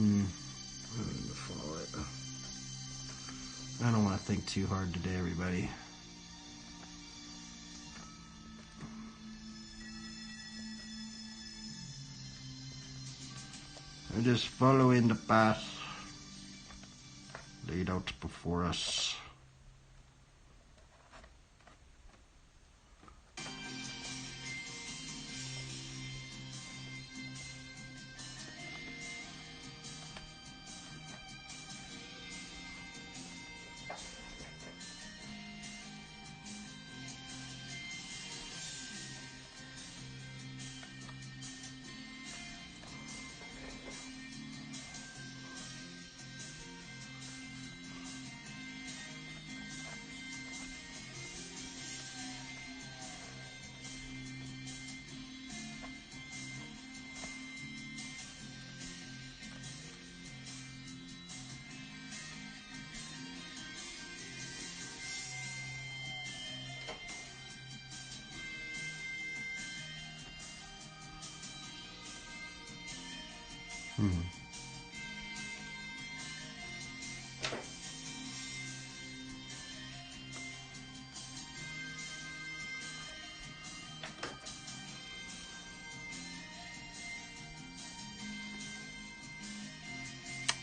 I don't need to follow it. I don't want to think too hard today, everybody. I'm just following the path laid out before us.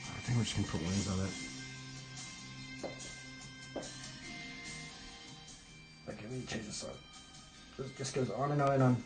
I think we're just gonna put wings on it. Okay, let me change this up. This just goes on and on and on.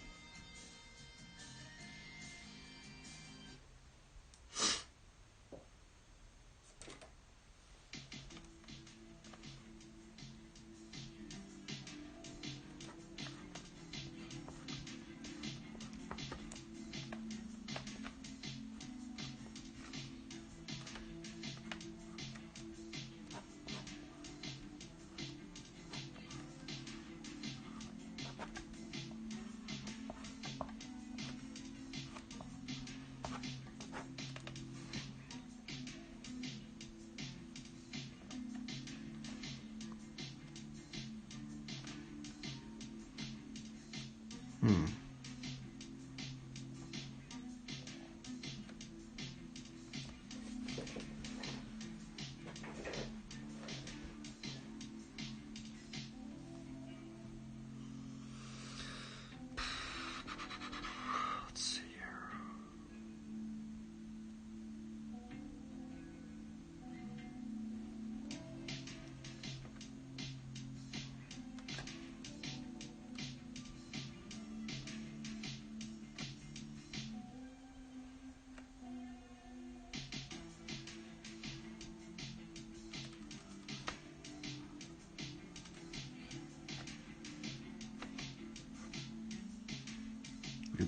Let's see here.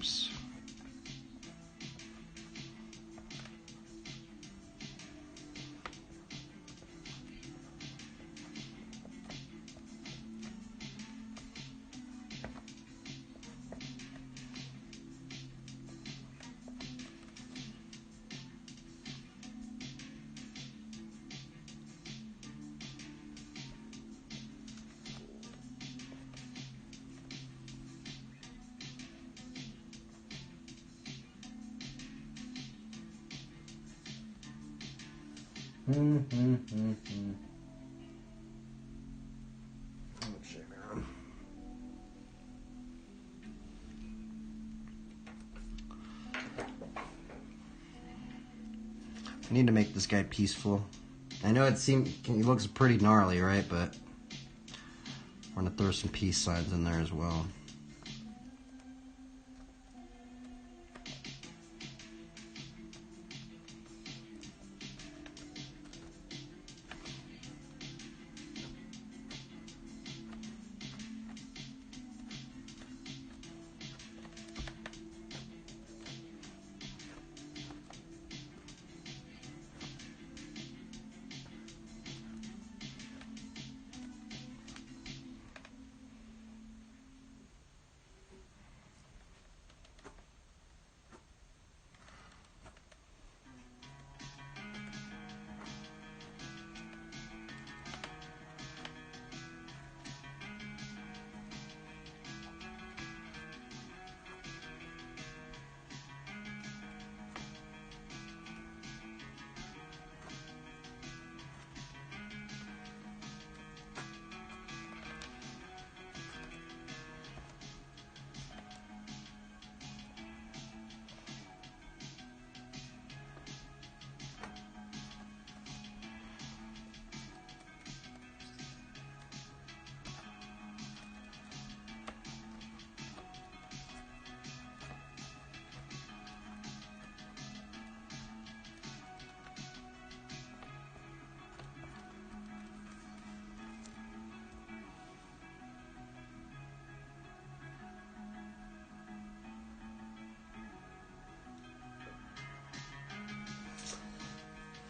Oops. I need to make this guy peaceful. I know he looks pretty gnarly, right? But I'm gonna throw some peace signs in there as well.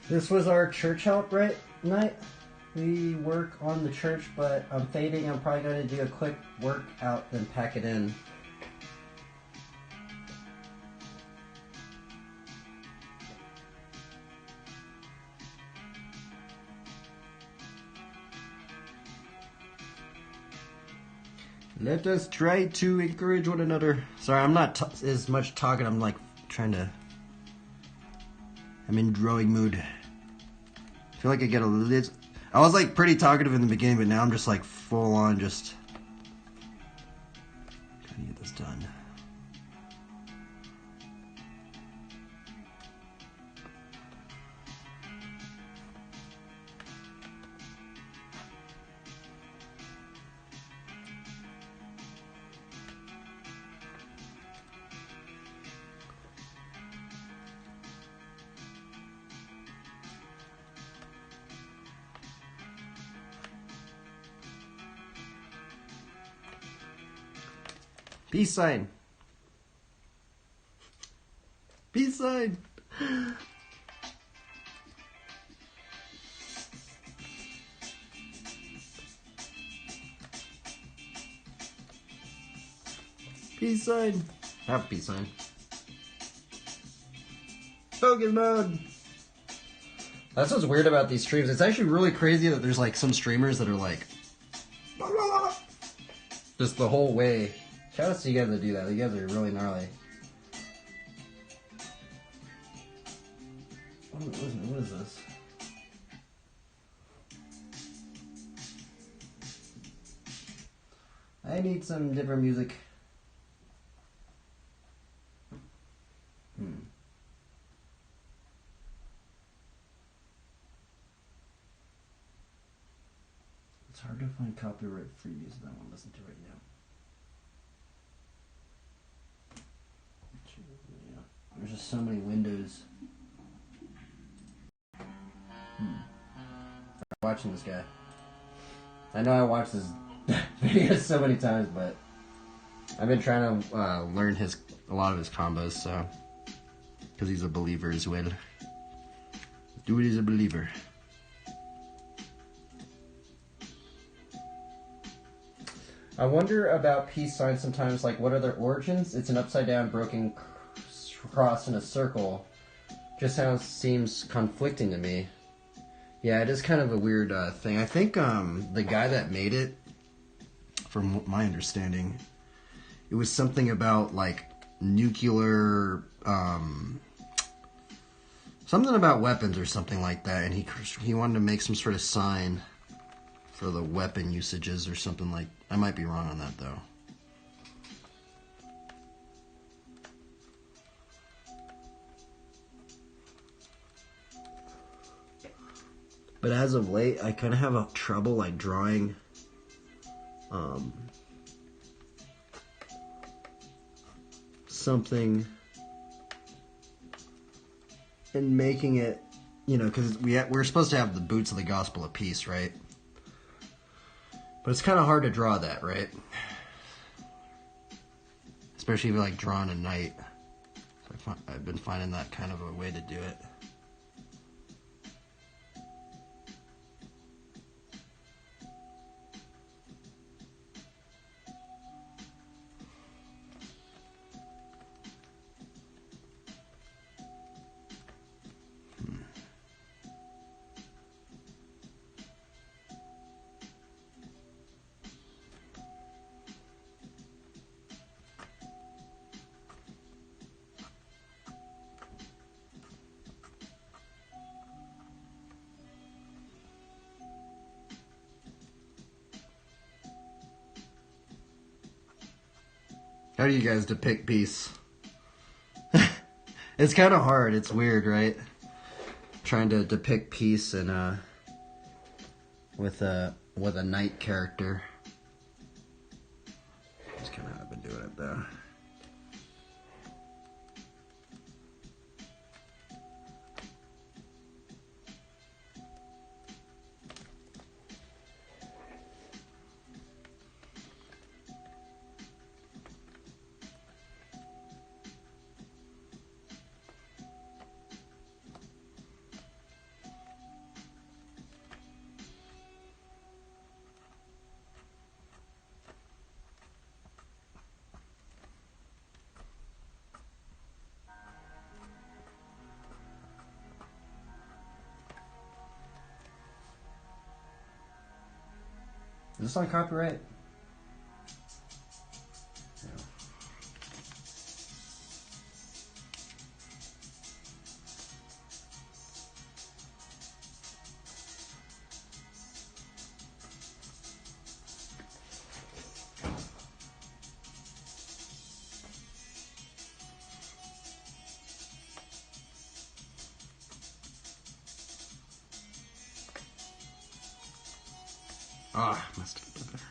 This was our church help night. We work on the church, but I'm fading. I'm probably going to do a quick workout, then pack it in. Let us try to encourage one another. Sorry, I'm not as much talking. I'm like I'm in drawing mood. I feel like I get a little... I was like pretty talkative in the beginning, but now I'm just like full on just... trying to get this done. Peace sign. Peace sign. Peace sign. Have a peace sign. Focus mode. That's what's weird about these streams. It's actually really crazy that there's like some streamers that are like just the whole way. Shout out to you guys that do that. You guys are really gnarly. What is this? I need some different music. It's hard to find copyright-free music that I want to listen to right now. There's just so many windows. I'm watching this guy. I know I watched his videos so many times, but I've been trying to learn a lot of his combos, so because he's a believer as well. Dude is a believer. I wonder about peace signs sometimes, like what are their origins? It's an upside down broken cross in a circle. Just seems conflicting to me. Yeah, it is kind of a weird thing. I think the guy that made it, from my understanding, it was something about like nuclear, something about weapons or something like that, and he wanted to make some sort of sign for the weapon usages or something like. I might be wrong on that though. But as of late, I kind of have a trouble like drawing something and making it, you know, because we're supposed to have the boots of the gospel of peace, right? But it's kind of hard to draw that, right? Especially if you're like drawing a knight. So I've been finding that kind of a way to do it. How do you guys depict peace? It's kind of hard. It's weird, right? Trying to depict peace and with a knight character. That's kind of how I've been doing it, though. Is this on copyright? Yeah. Ah, must have been better.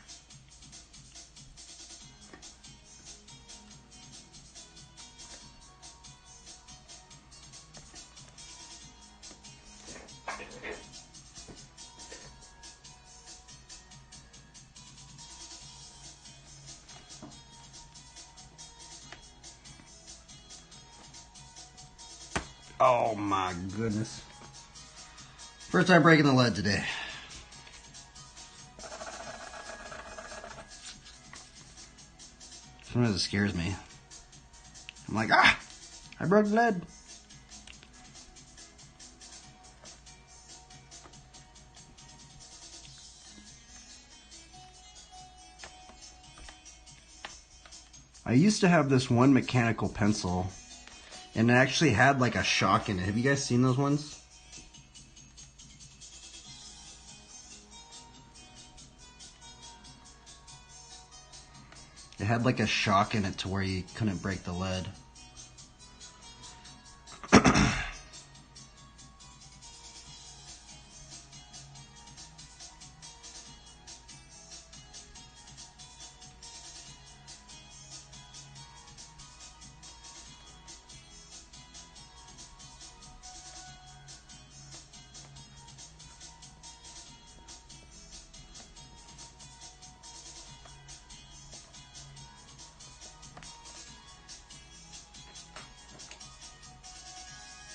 Oh my goodness. First time breaking the lead today. Sometimes it scares me. I'm like, I broke the lead. I used to have this one mechanical pencil, and it actually had like a shock in it. Have you guys seen those ones? It had like a shock in it to where you couldn't break the lead.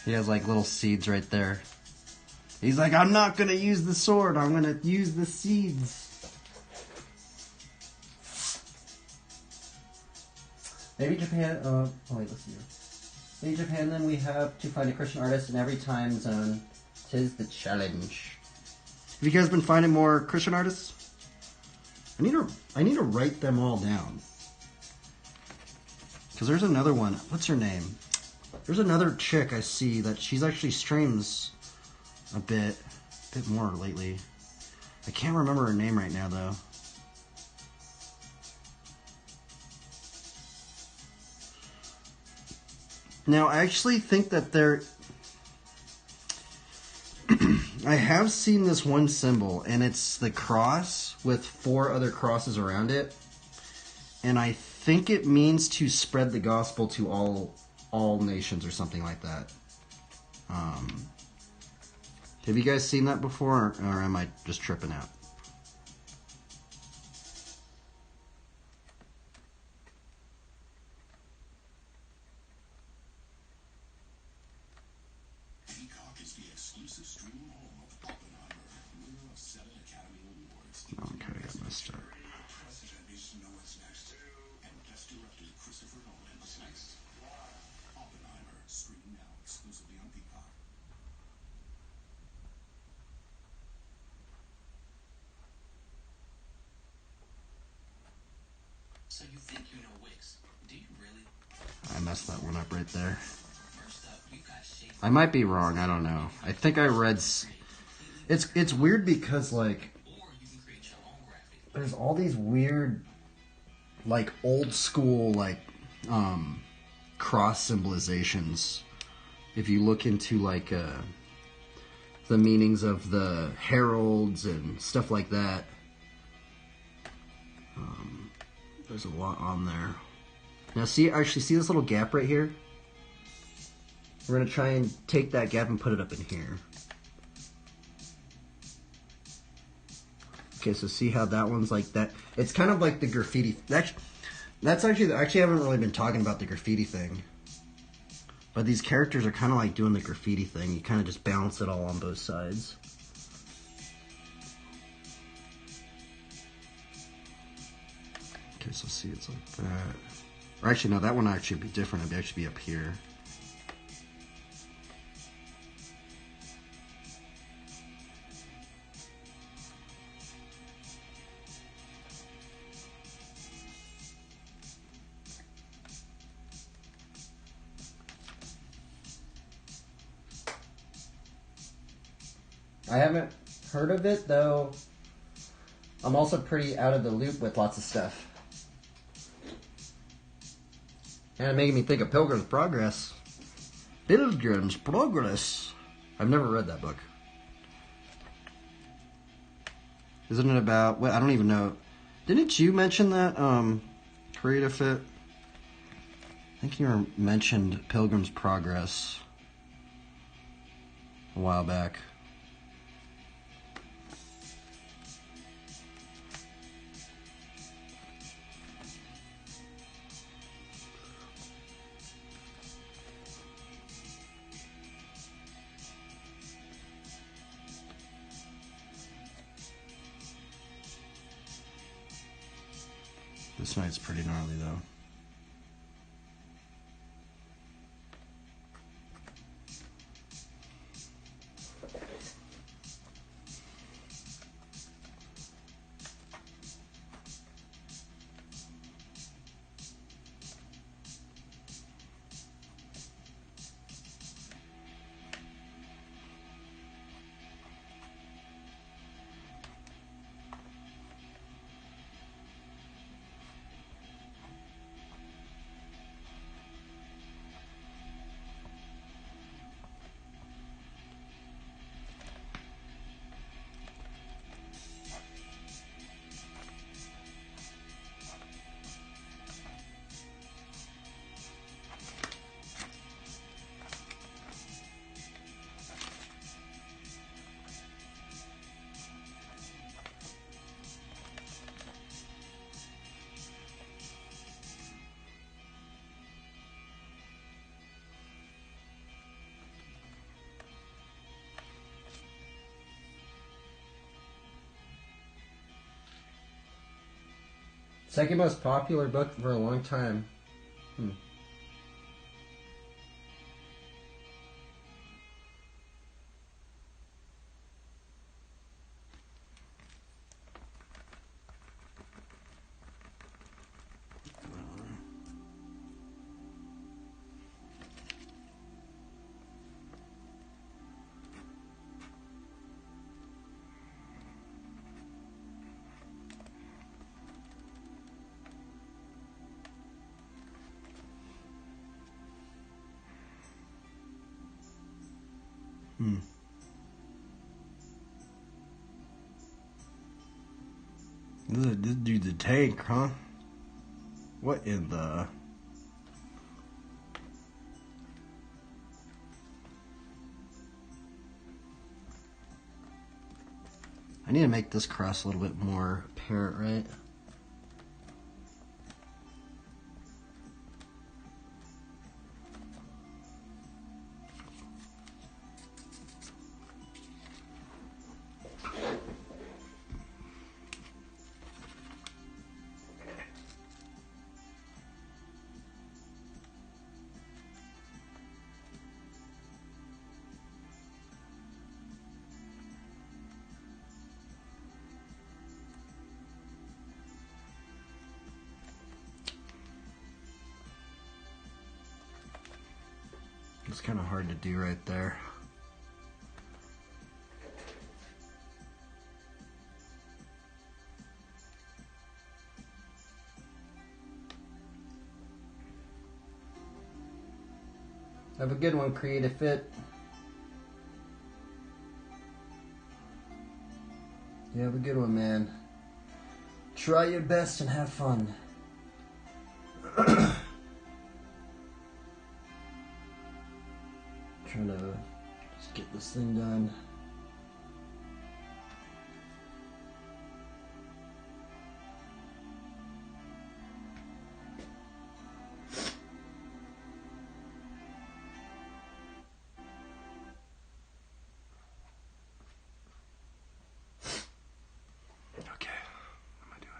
He has like little seeds right there. He's like, I'm not gonna use the sword, I'm gonna use the seeds. Maybe Japan, oh wait, let's see here. Maybe Japan, then we have to find a Christian artist in every time zone. 'Tis the challenge. Have you guys been finding more Christian artists? I need to write them all down. Because there's another one. What's her name? There's another chick I see that she's actually streams a bit more lately. I can't remember her name right now though. Now I actually think that there I have seen this one symbol, and it's the cross with 4 other crosses around it. And I think it means to spread the gospel to all nations or something like that. Have you guys seen that before, or am I just tripping out? Okay, I messed up. So you think you know Wix? Do you really? I messed that one up right there. First up, you got shape. I might be wrong. I don't know. I think I read. It's weird because like Or you can create your own graphic. there's all these weird, like old school like cross symbolizations. If you look into like the meanings of the heralds and stuff like that, there's a lot on there. Now actually see this little gap right here? We're going to try and take that gap and put it up in here. Okay, so see how that one's like that? It's kind of like the graffiti. That's actually I haven't really been talking about the graffiti thing. But these characters are kind of like doing the graffiti thing. You kind of just balance it all on both sides. Okay, so see, it's like that. Or actually, no, that one actually would be different. It'd actually be up here. I haven't heard of it, though. I'm also pretty out of the loop with lots of stuff. And it's making me think of Pilgrim's Progress. Pilgrim's Progress. I've never read that book. Isn't it about... Well, I don't even know. Didn't you mention that, Creative Fit? I think you mentioned Pilgrim's Progress a while back. This night's pretty gnarly, though. Second most popular book for a long time. This dude's a tank, huh? What in the... I need to make this crest a little bit more apparent, right? It's kind of hard to do right there. Have a good one, Creative Fit. You have a good one, man. Try your best and have fun. Trying to just get this thing done. Okay, what am I doing?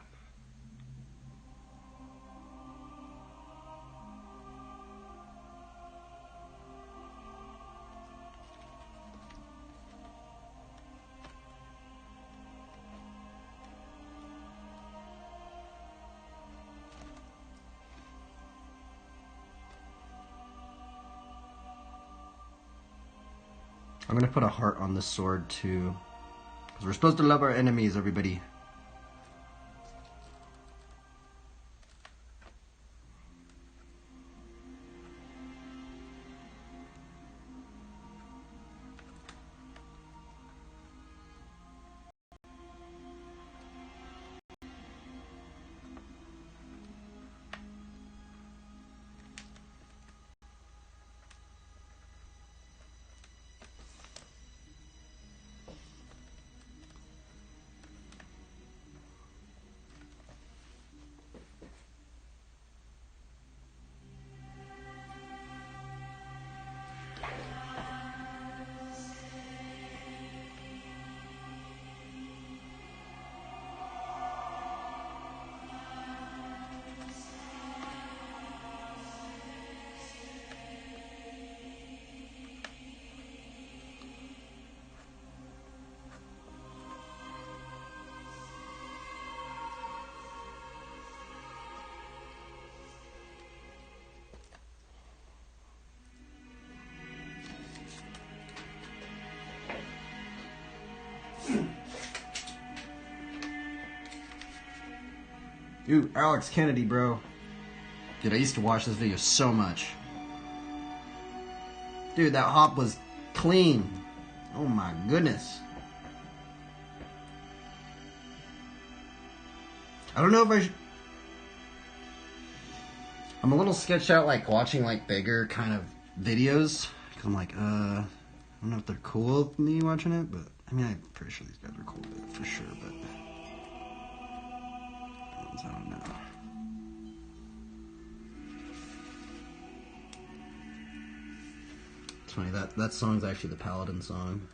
I'm gonna put a heart on this sword too, because we're supposed to love our enemies, everybody. Dude, Alex Kennedy, bro. Dude, I used to watch this video so much. Dude, that hop was clean. Oh my goodness. I don't know if I should... I'm a little sketched out like watching like bigger kind of videos. Cause I'm like, I don't know if they're cool with me watching it, but I mean, I'm pretty sure these guys are cool with it for sure, but I don't know. It's funny, that song's actually the Paladin song.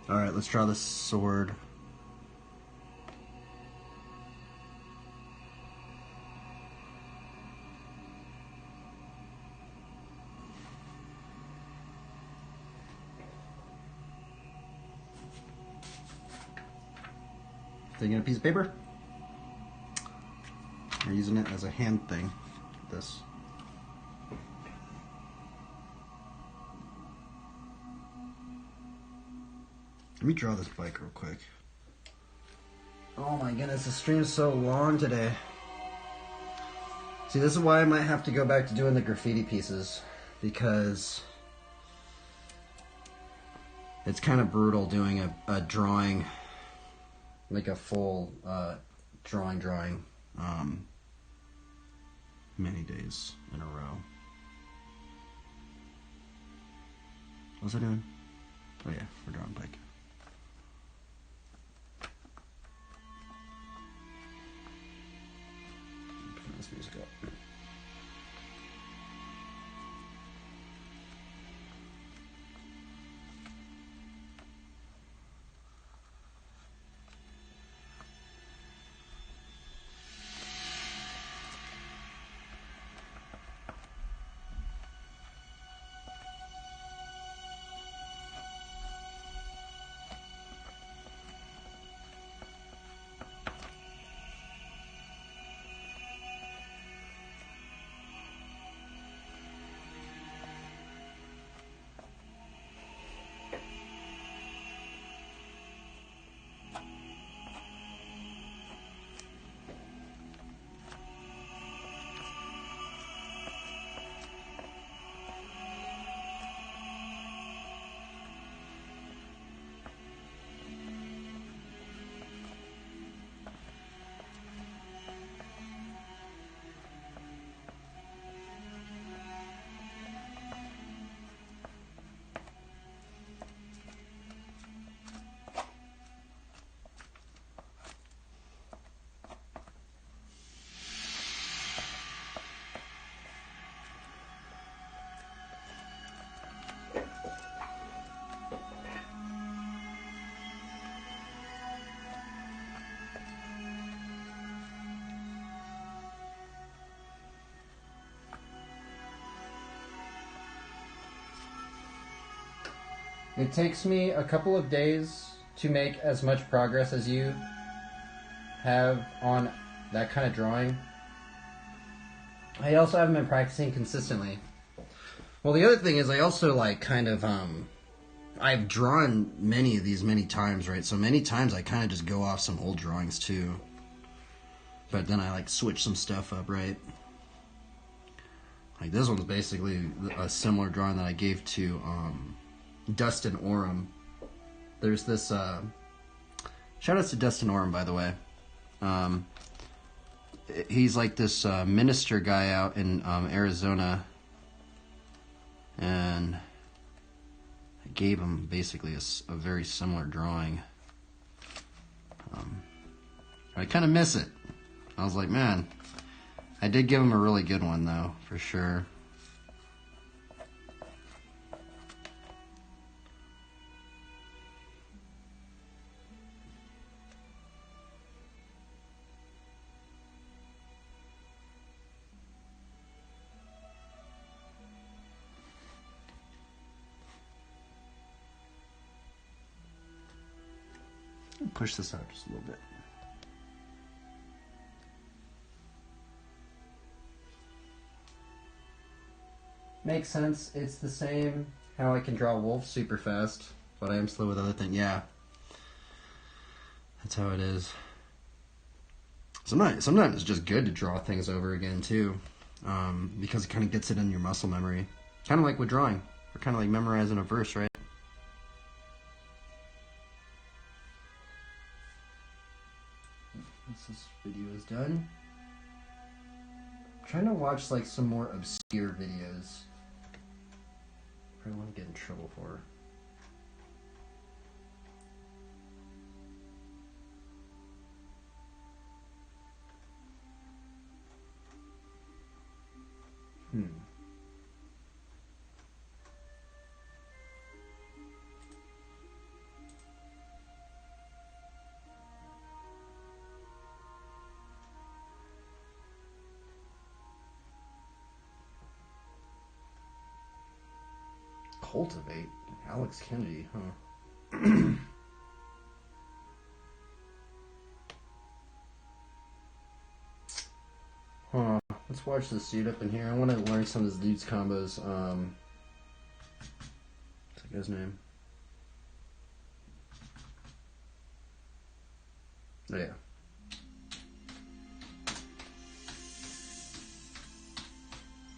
Alright, let's draw this sword. Taking a piece of paper. We're using it as a hand thing. This. Let me draw this bike real quick. Oh my goodness, the stream's so long today. See, this is why I might have to go back to doing the graffiti pieces, because it's kind of brutal doing a drawing, like a full drawing many days in a row. What was I doing? Oh yeah, we're drawing bike. Turn this music up. It takes me a couple of days to make as much progress as you have on that kind of drawing. I also haven't been practicing consistently. Well, the other thing is I also like kind of I've drawn many of these many times, right? So many times I kind of just go off some old drawings too. But then I like switch some stuff up, right? Like this one's basically a similar drawing that I gave to Dustin Oram. There's this shout outs to Dustin Oram, by the way. He's like this minister guy out in Arizona, and I gave him basically a very similar drawing. I kind of miss it. I was like, man, I did give him a really good one though, for sure. Push this out just a little bit. Makes sense. It's the same how I can draw wolves super fast, But I am slow with other things. Yeah. That's how it is. Sometimes it's just good to draw things over again too, because it kind of gets it in your muscle memory. Kind of like with drawing. We're kind of like memorizing a verse, right? once this video is done. I'm trying to watch like some more obscure videos. I don't want to get in trouble for. Cultivate? Alex Kennedy, huh? Huh. Let's watch this dude up in here. I want to learn some of this dude's combos. What's that guy's name? Oh,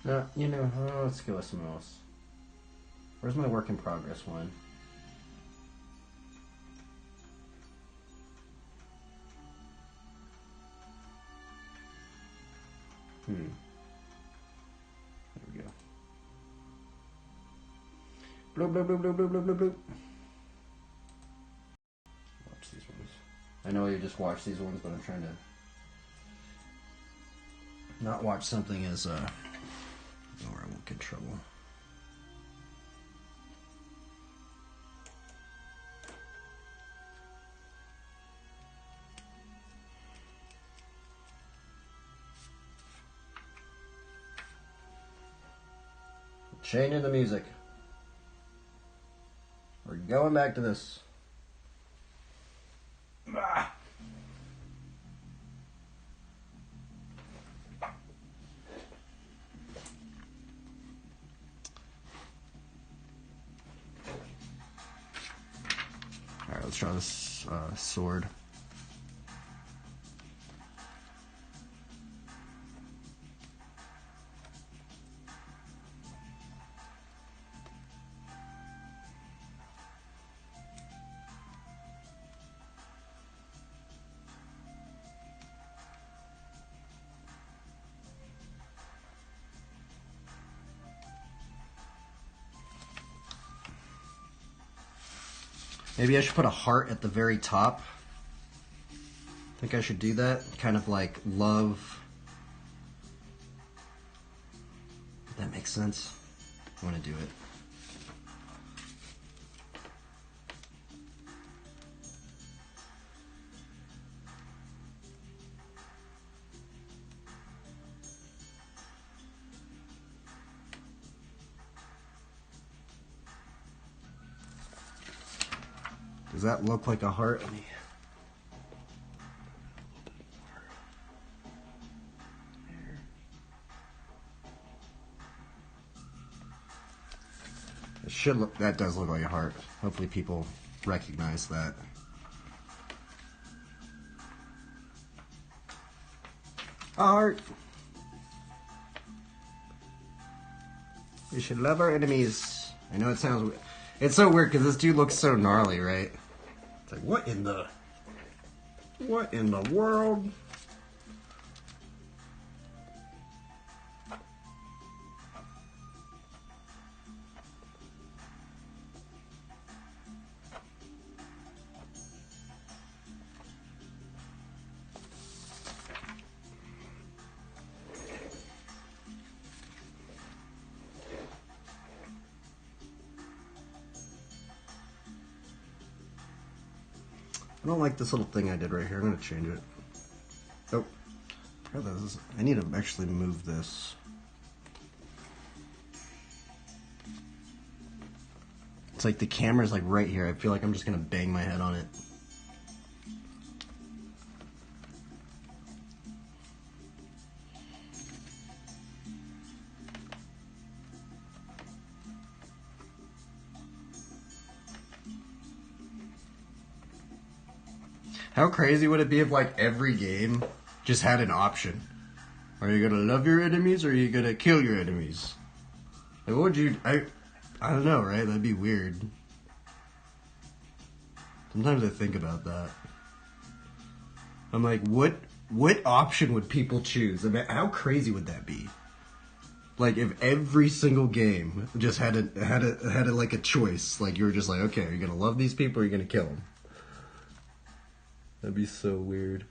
yeah. You know, let's go with some else. Where's my work in progress one? There we go. Bloop, bloop, bloop, bloop, bloop, bloop, bloop, bloop. Watch these ones. I know you just watch these ones, but I'm trying to not watch something as, or I won't get in trouble. Changing the music. We're going back to this. Ah. Alright, let's try this sword. Maybe I should put a heart at the very top. I think I should do that. Kind of like love. If that makes sense. I want to do it. Does that look like a heart? Let me... It should look, that does look like a heart. Hopefully people recognize that. A heart. We should love our enemies. I know it sounds weird. It's so weird because this dude looks so gnarly, right? It's like, what in the world? I don't like this little thing I did right here. I'm going to change it. Oh. I need to actually move this. It's like the camera's like right here. I feel like I'm just going to bang my head on it. How crazy would it be if like every game just had an option? Are you gonna love your enemies or are you gonna kill your enemies? Like, what would you... I don't know, right? That'd be weird. Sometimes I think about that. I'm like, what option would people choose? I mean, how crazy would that be? Like, if every single game just had a like a choice. Like, you were just like, okay, are you gonna love these people or are you gonna kill them? That'd be so weird.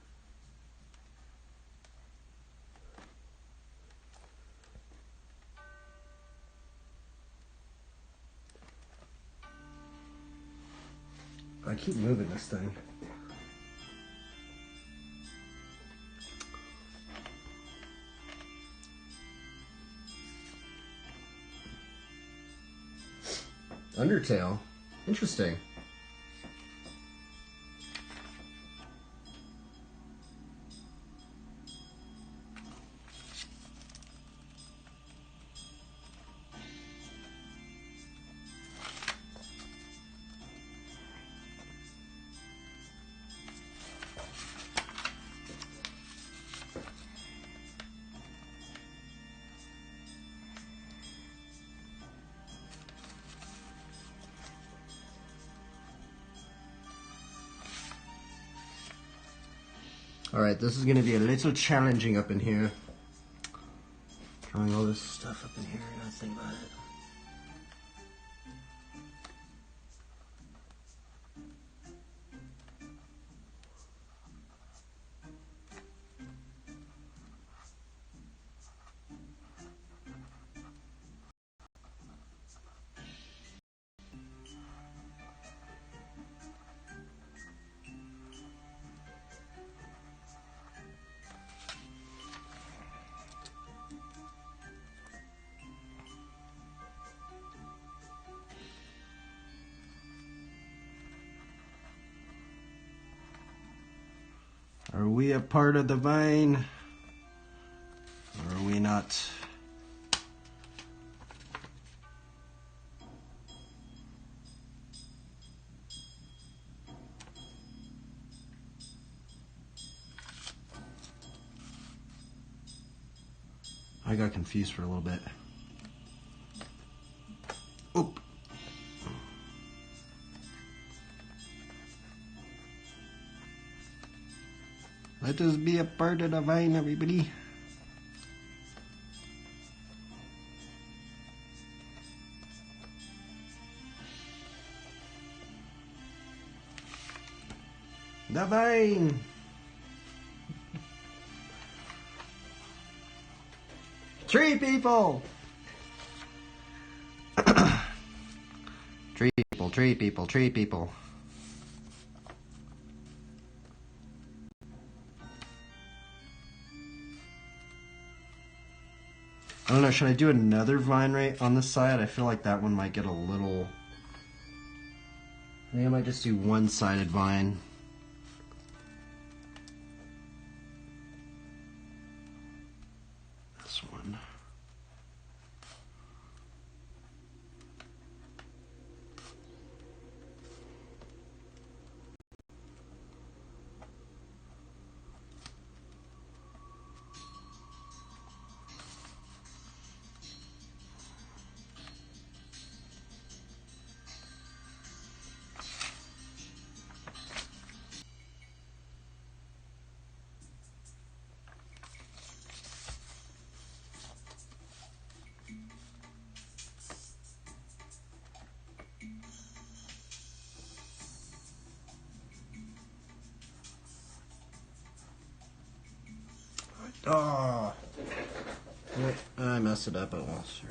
I keep moving this thing. Undertale. Interesting. Alright, this is going to be a little challenging up in here. Drawing all this stuff up in here, I gotta think about it. Are we a part of the vine? Or are we not? I got confused for a little bit. Oop. Let us be a part of the vine, everybody. The vine. Tree people. Tree people, tree people, tree people. I don't know, should I do another vine right on this side? I feel like that one might get a little... I think I might just do one-sided vine. This one. Oh, I messed it up. Oh, well, sure.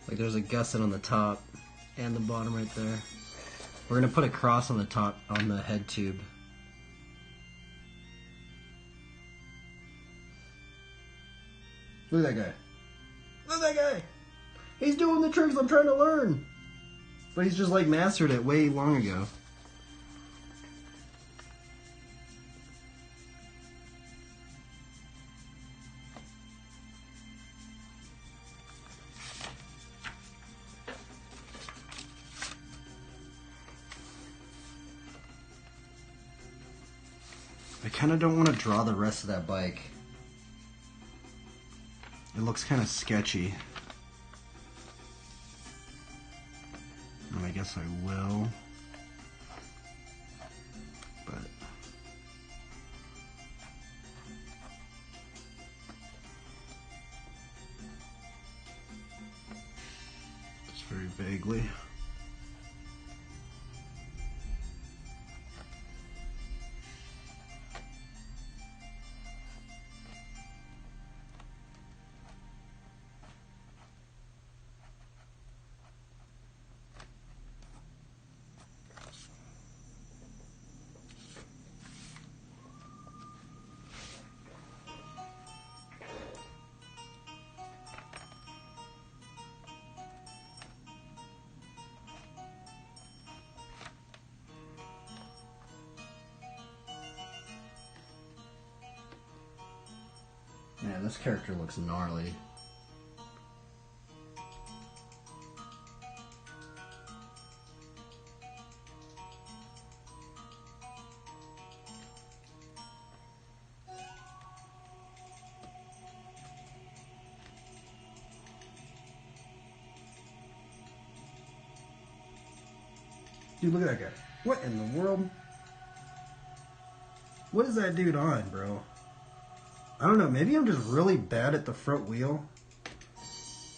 Like there's a gusset on the top and the bottom right there. We're gonna put a cross on the top on the head tube. Look at that guy. Look at that guy. He's doing the tricks I'm trying to learn. But he's just like mastered it way long ago. I kind of don't want to draw the rest of that bike. It looks kind of sketchy. And I guess I will. But just very vaguely. Yeah, this character looks gnarly. Dude, look at that guy. What in the world? What is that dude on, bro? I don't know. Maybe I'm just really bad at the front wheel.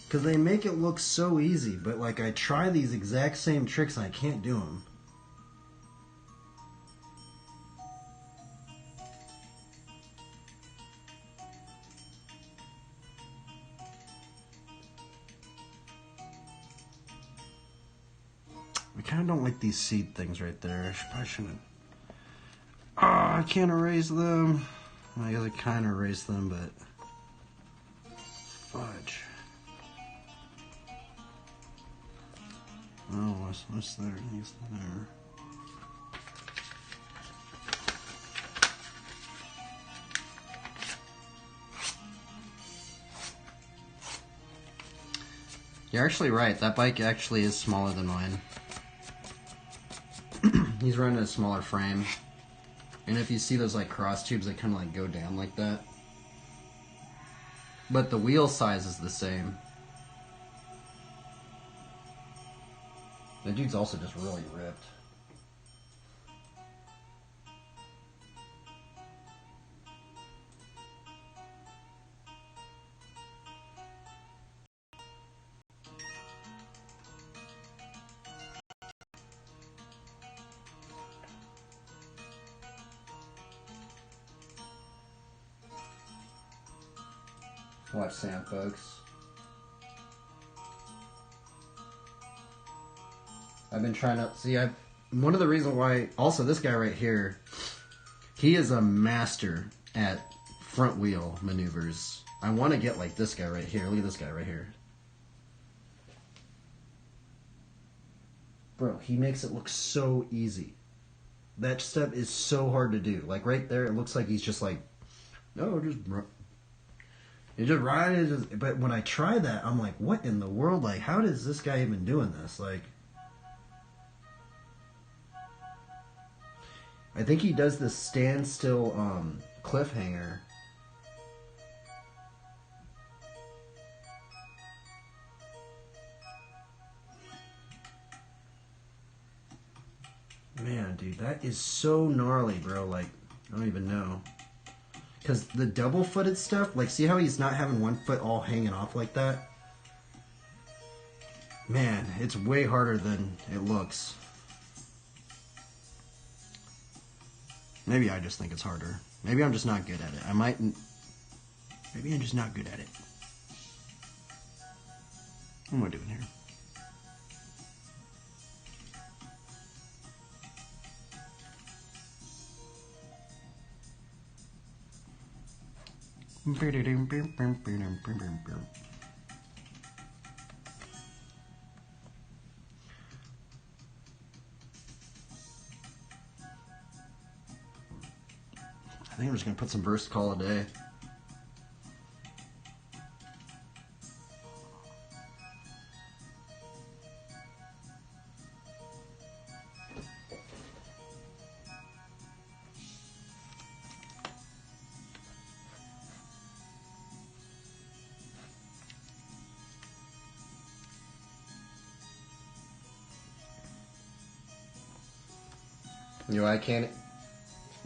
Because they make it look so easy. But, like, I try these exact same tricks and I can't do them. I kind of don't like these seed things right there. I probably shouldn't. Oh, I can't erase them. I guess I kind of erase them, but fudge. Oh, what's there? What's there? You're actually right. That bike actually is smaller than mine. He's running a smaller frame. And if you see those like cross tubes, they kind of like go down like that. But the wheel size is the same. The dude's also just really ripped. Watch Sam, folks. I've been trying to see. One of the reasons why. Also, this guy right here, he is a master at front wheel maneuvers. I want to get like this guy right here. Look at this guy right here, bro. He makes it look so easy. That step is so hard to do. Like right there, it looks like he's just like, no, just. You just ride it, but when I try that, I'm like, what in the world? Like, how is this guy even doing this? Like, I think he does this standstill cliffhanger. Man, dude, that is so gnarly, bro. Like, I don't even know. Because the double-footed stuff, like, see how he's not having one foot all hanging off like that? Man, it's way harder than it looks. Maybe I just think it's harder. Maybe I'm just not good at it. Maybe I'm just not good at it. What am I doing here? I think I'm just going to put some burst, call it a day. You know, I can't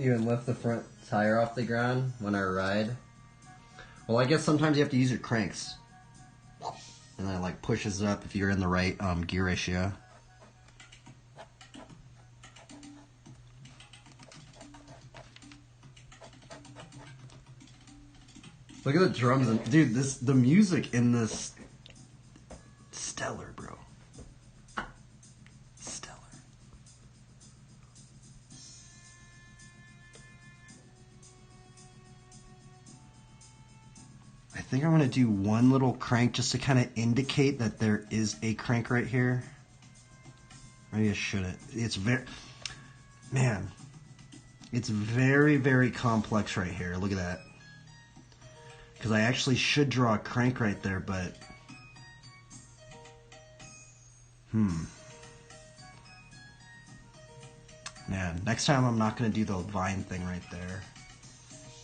even lift the front tire off the ground when I ride. Well, I guess sometimes you have to use your cranks. And that like pushes it up if you're in the right gear ratio. Look at the drums and dude, the music in this stellar, bro. Stellar. I think I'm gonna do one little crank just to kind of indicate that there is a crank right here. Maybe I shouldn't. It's man, it's very, very complex right here. Look at that. Because I actually should draw a crank right there, but... Man, next time I'm not going to do the vine thing right there.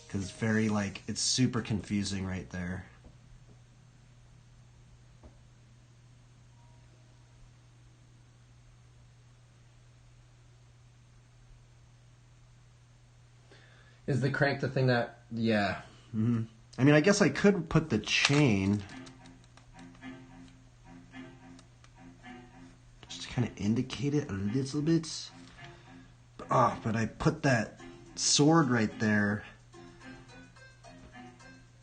Because it's very, like, it's super confusing right there. Is the crank the thing that... Yeah. Mm-hmm. I mean, I guess I could put the chain... just to kind of indicate it a little bit. But I put that sword right there.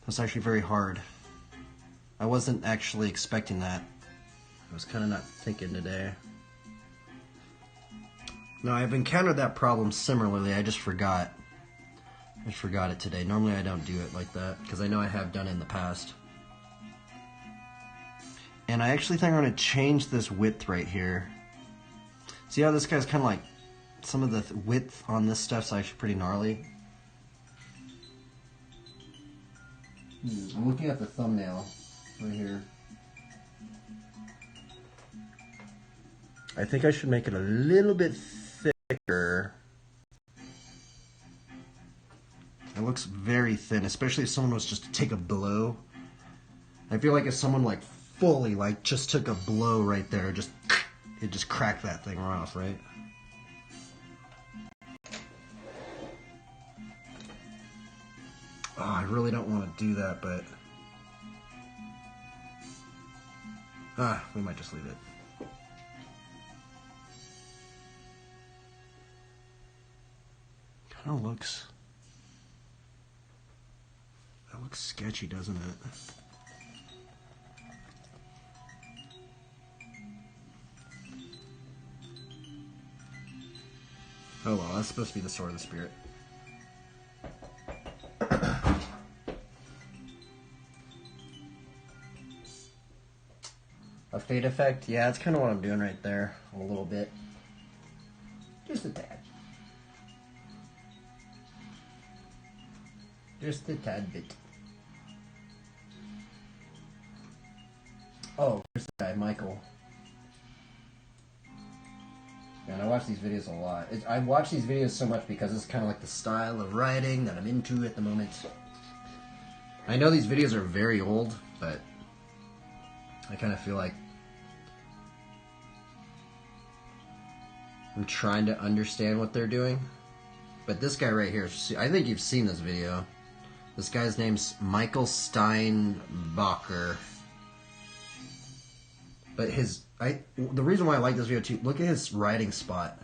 That's actually very hard. I wasn't actually expecting that. I was kind of not thinking today. No, I've encountered that problem similarly. I just forgot. I just forgot it today. Normally I don't do it like that because I know I have done it in the past. And I actually think I'm going to change this width right here. See how this guy's kind of like... Some of the width on this stuff's actually pretty gnarly. I'm looking at the thumbnail right here. I think I should make it a little bit thicker. It looks very thin, especially if someone was just to take a blow. I feel like if someone like fully like just took a blow right there, it just cracked that thing off, right? Oh, I really don't want to do that, but... we might just leave it. Kind of looks... That looks sketchy, doesn't it? Oh well, that's supposed to be the Sword of the Spirit. A fade effect? Yeah, that's kind of what I'm doing right there. A little bit. Just a tad. Just a tad bit. Oh, here's the guy, Michael. Man, I watch these videos a lot. I watch these videos so much because it's kind of like the style of writing that I'm into at the moment. I know these videos are very old, but I kind of feel like I'm trying to understand what they're doing. But this guy right here, I think you've seen this video. This guy's name's Michael Steinbacher. But the reason why I like this video too, look at his writing spot.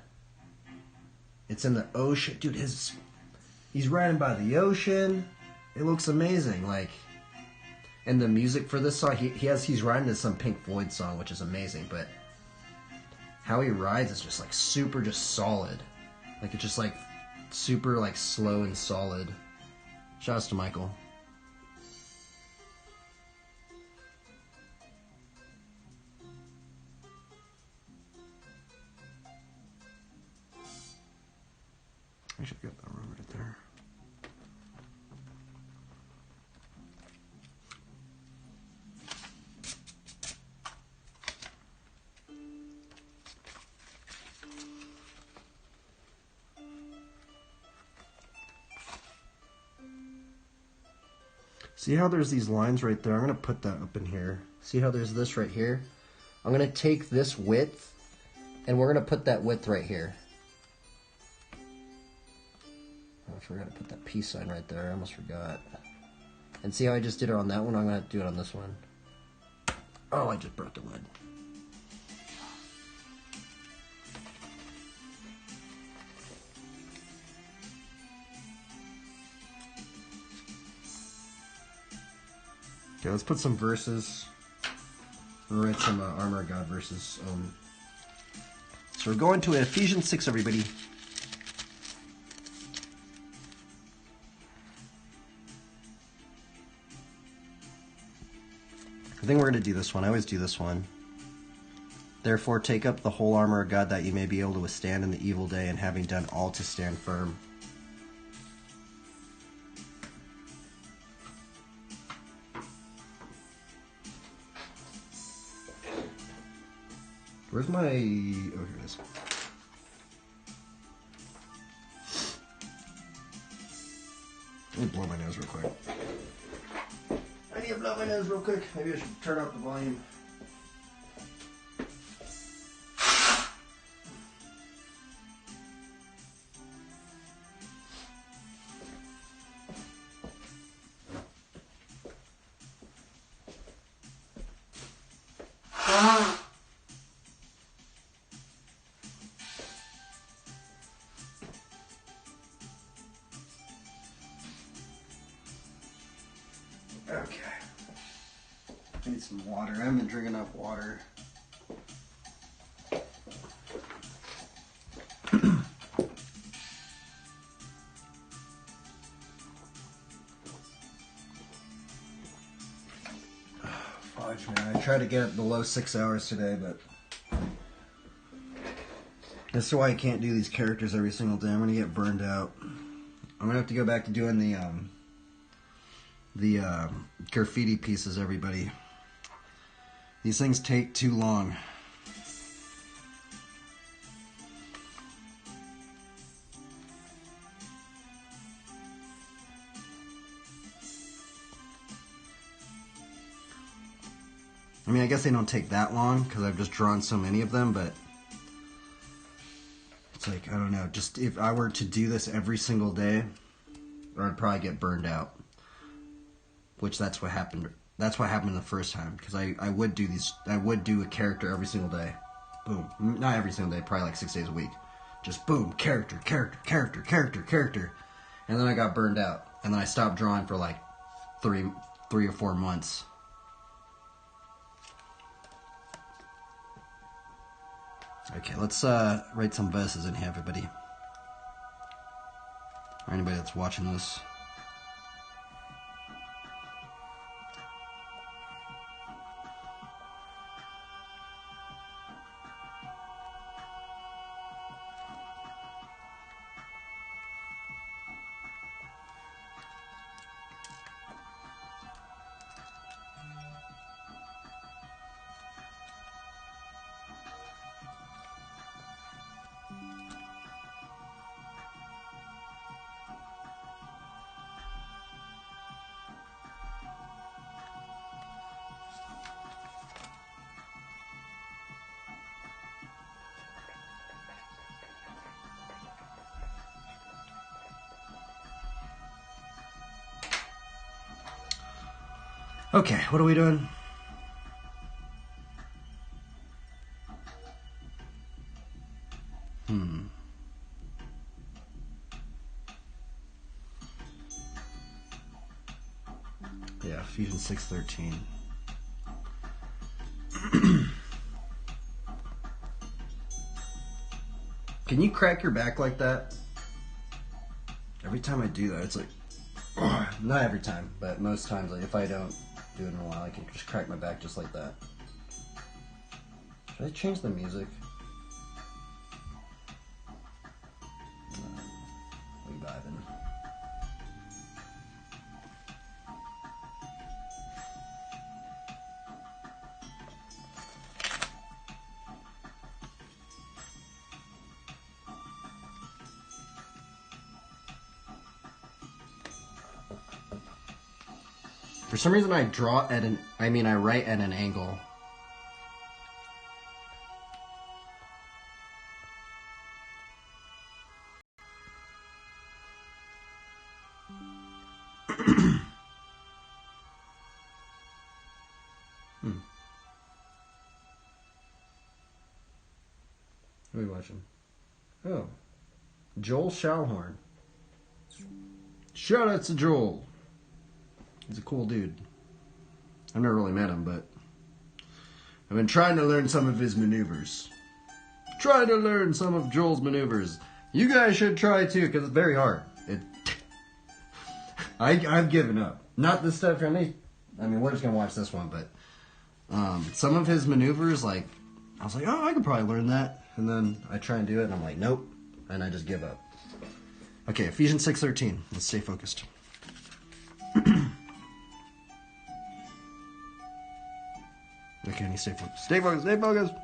It's in the ocean. Dude, he's writing by the ocean. It looks amazing. Like, and the music for this song, he's writing to some Pink Floyd song, which is amazing, but how he rides is just like super just solid. Like it's just like super like slow and solid. Shouts to Michael. I should get that room right there. See how there's these lines right there? I'm going to put that up in here. See how there's this right here? I'm going to take this width, and we're going to put that width right here. Oh, I forgot to put that peace sign right there. I almost forgot. And see how I just did it on that one? I'm going to do it on this one. Oh, I just broke the lid. Okay, let's put some verses. We'll write some Armor of God verses. So we're going to Ephesians 6, everybody. I think we're going to do this one. I always do this one. Therefore, take up the whole armor of God that you may be able to withstand in the evil day, and having done all to stand firm. Where's my... Oh, here it is. Let me blow my nose real quick. I need to blow my nose real quick. Maybe I should turn up the volume. Okay. I need some water. I haven't been drinking enough water. Fudge, man. I tried to get it below 6 hours today, but that's why I can't do these characters every single day. I'm gonna get burned out. I'm gonna have to go back to doing the graffiti pieces, everybody. These things take too long. I mean, I guess they don't take that long because I've just drawn so many of them, but it's like, I don't know, just if I were to do this every single day, I'd probably get burned out. Which that's what happened. That's what happened the first time, because I would do these. I would do a character every single day. Boom. Not every single day, probably like 6 days a week. Just boom, character, and then I got burned out, and then I stopped drawing for like three or 4 months. Okay, let's write some verses in here, everybody. Or anybody that's watching this. Okay, what are we doing? Yeah, Fusion 613. Can you crack your back like that? Every time I do that, it's like... Not every time, but most times, like, if I don't do it in a while, I can just crack my back just like that. Should I change the music? We vibing. For some reason, I write at an angle. What are we watching? Oh. Joel Schallhorn. Shout out to Joel. He's a cool dude. I've never really met him, but I've been trying to learn some of his maneuvers. Trying to learn some of Joel's maneuvers. You guys should try too, because it's very hard. I've given up. Not this stuff. I mean, we're just going to watch this one, but some of his maneuvers, like, I was like, oh, I could probably learn that. And then I try and do it, and I'm like, nope. And I just give up. Okay, Ephesians 6:13. Let's stay focused. Okay, I need to stay focused. Stay focused, stay focused.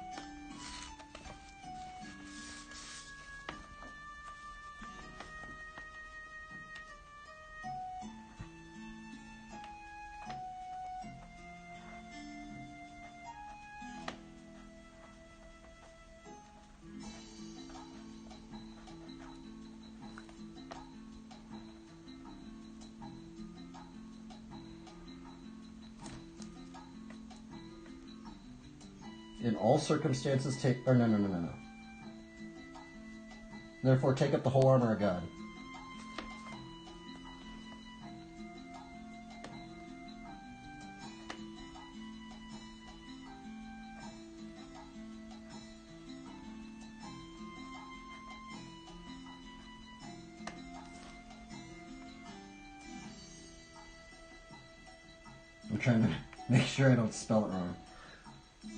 in all circumstances take... Or no. Therefore take up the whole armor of God. I'm trying to make sure I don't spell it wrong.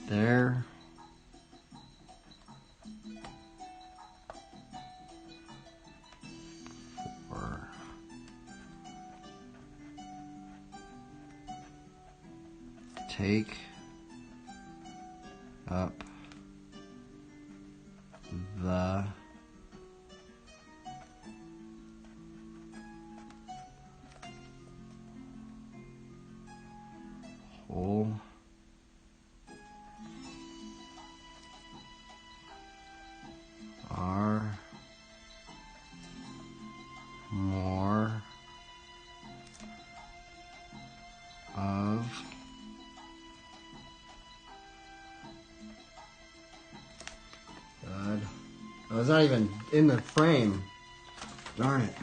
There. Take up the whole are more of God. Oh, it's not even in the frame. Darn it.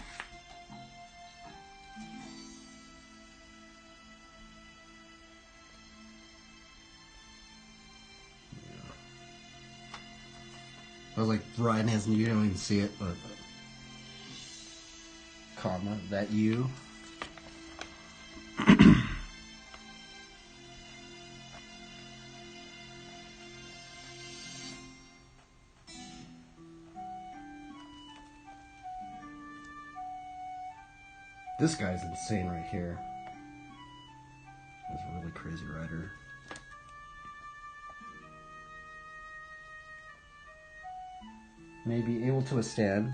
I was like writing his, you don't even see it, but comma, that you. This guy's insane right here. He's a really crazy writer. May be able to withstand.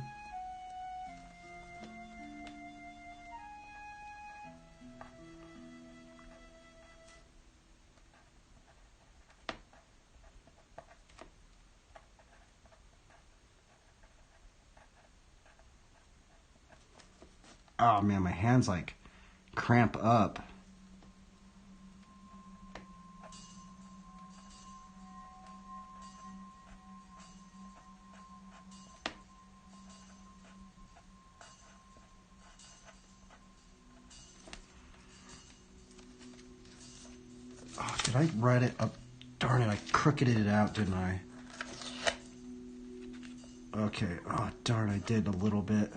Oh man, my hands like cramp up. Oh, did I write it up? Darn it, I crookeded it out, didn't I? Okay, oh darn, I did a little bit.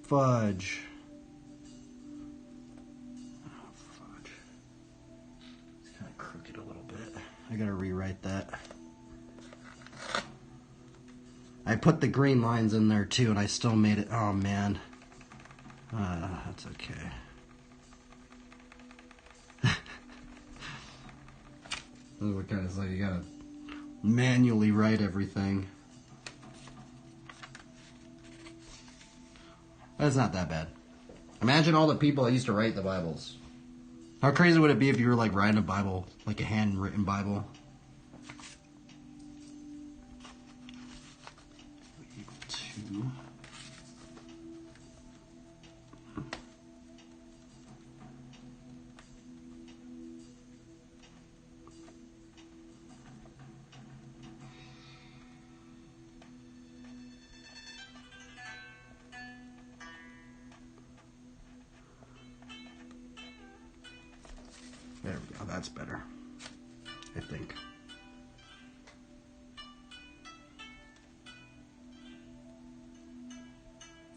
Fudge. Oh, fudge. It's kind of crooked a little bit. I gotta rewrite that. I put the green lines in there too, and I still made it. Oh man. That's okay. What kind of like you gotta manually write everything. That's not that bad. Imagine all the people that used to write the Bibles. How crazy would it be if you were like writing a Bible, like a handwritten Bible? Two. There we go, that's better, I think.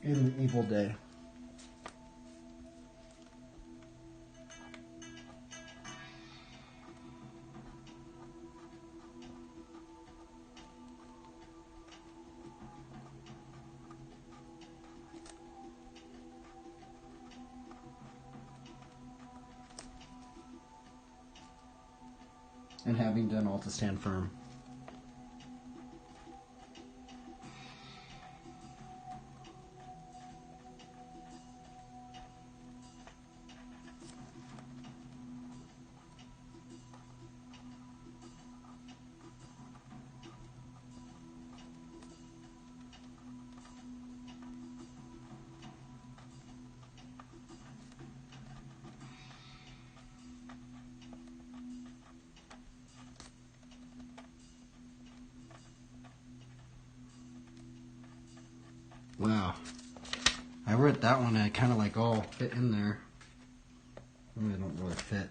In the evil day. And having done all to stand firm. wow. I wrote that one and it kind of like all fit in there. They don't really fit.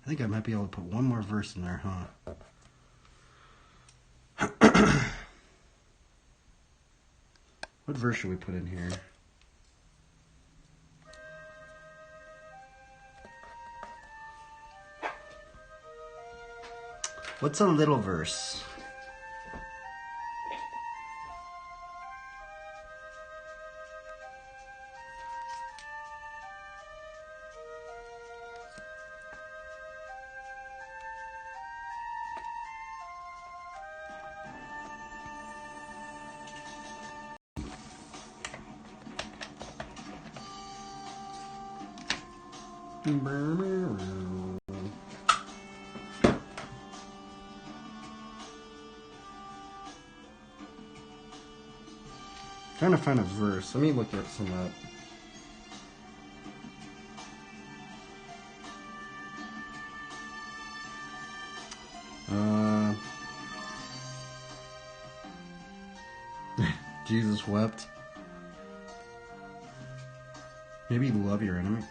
I think I might be able to put one more verse in there, huh? What verse should we put in here? What's a little verse? Trying to find a verse. Let me look at some up. Jesus wept. Maybe love your enemy.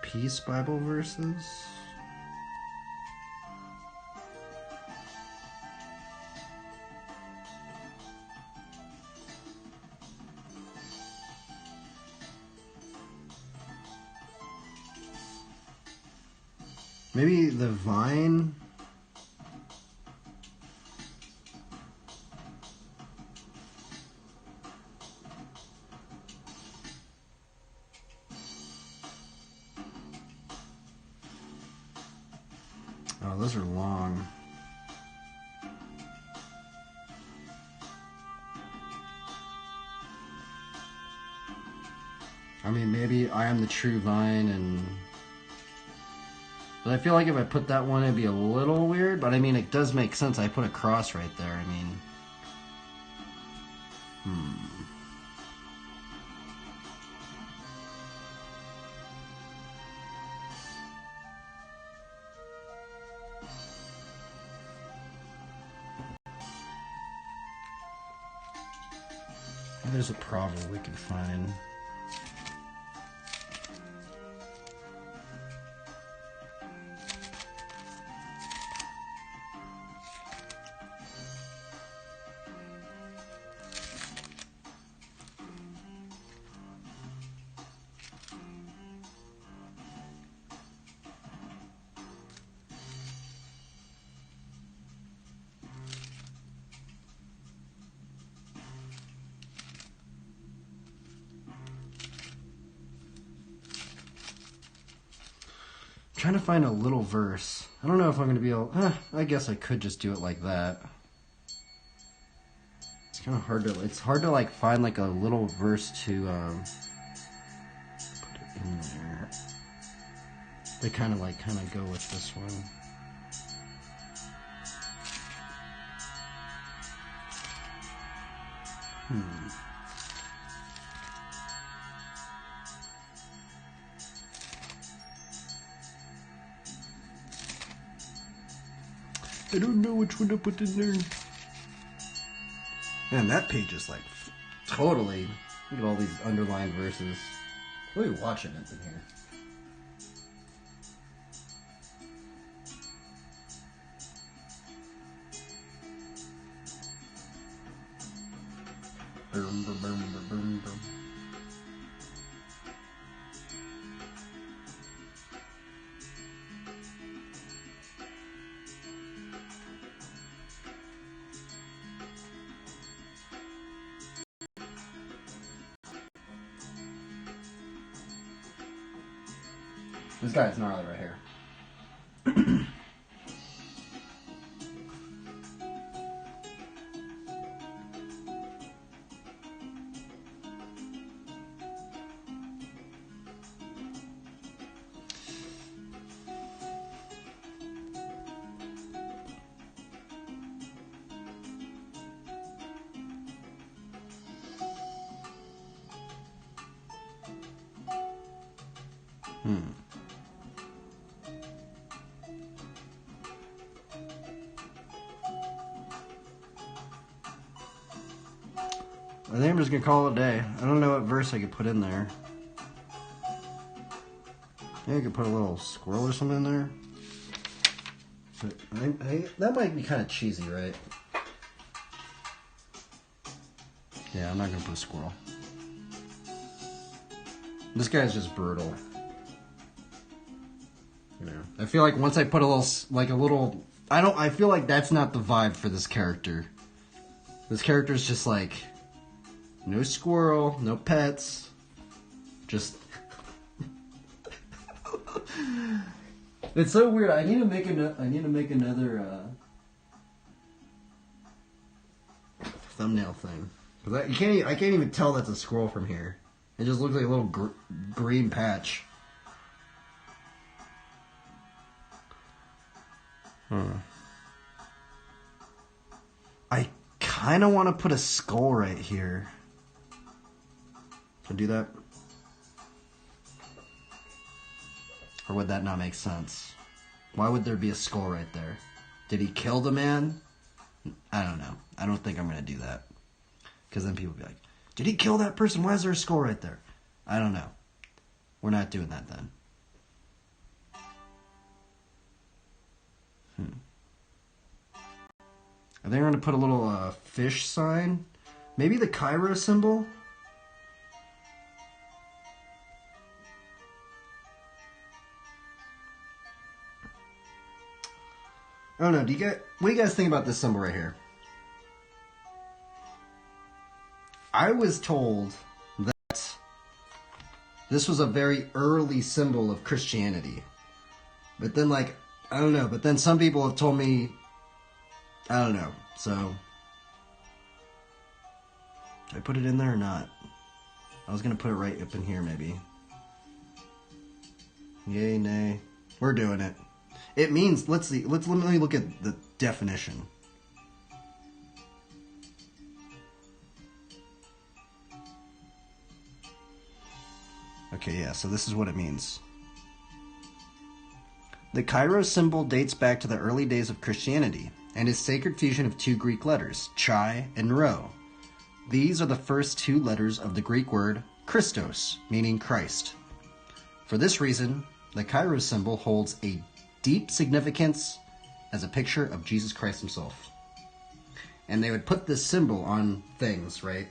Peace Bible verses. Maybe the vine. Oh, those are long. I mean, maybe I am the true vine and... But I feel like if I put that one, it'd be a little weird. But I mean, it does make sense. I put a cross right there. I mean... There's a proverb we can find. Trying to find a little verse. I don't know if I'm going to be able... I guess I could just do it like that. It's kind of hard to... It's hard to like find like a little verse to put it in there. They kind of go with this one. I don't know which one to put in there. Man, that page is like totally... Look at all these underlined verses. What are you watching it in here? Boom, boom, boom, boom, boom, boom. This guy's gnarly right here. I think I'm just gonna call it a day. I don't know what verse I could put in there. Maybe I could put a little squirrel or something in there. But that might be kind of cheesy, right? Yeah, I'm not gonna put a squirrel. This guy's just brutal. You know, I feel like once I put I feel like that's not the vibe for this character. This character's just like, no squirrel, no pets, just. It's so weird. I need to make another thumbnail thing. Cause I can't even tell that's a squirrel from here. It just looks like a little green patch. I kind of want to put a skull right here. Can I do that? Or would that not make sense? Why would there be a skull right there? Did he kill the man? I don't know. I don't think I'm going to do that. Because then people will be like, did he kill that person? Why is there a skull right there? I don't know. We're not doing that then. I think I'm going to put a little fish sign. Maybe the Cairo symbol? I don't know. What do you guys think about this symbol right here? I was told that this was a very early symbol of Christianity. But then, I don't know. But then some people have told me, I don't know. So, should I put it in there or not? I was going to put it right up in here, maybe. Yay, nay. We're doing it. It means, let me look at the definition. Okay, yeah, so this is what it means. The Cairo symbol dates back to the early days of Christianity and is sacred fusion of two Greek letters, chi and rho. These are the first two letters of the Greek word Christos, meaning Christ. For this reason, the Cairo symbol holds a deep significance as a picture of Jesus Christ himself. And they would put this symbol on things, right?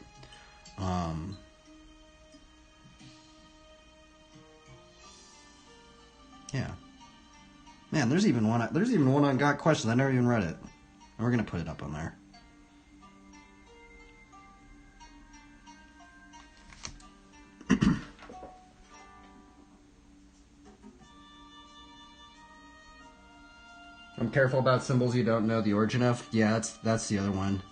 Yeah. Man, there's even one on Got Questions. I never even read it. And we're gonna put it up on there. I'm careful about symbols you don't know the origin of. Yeah, that's the other one.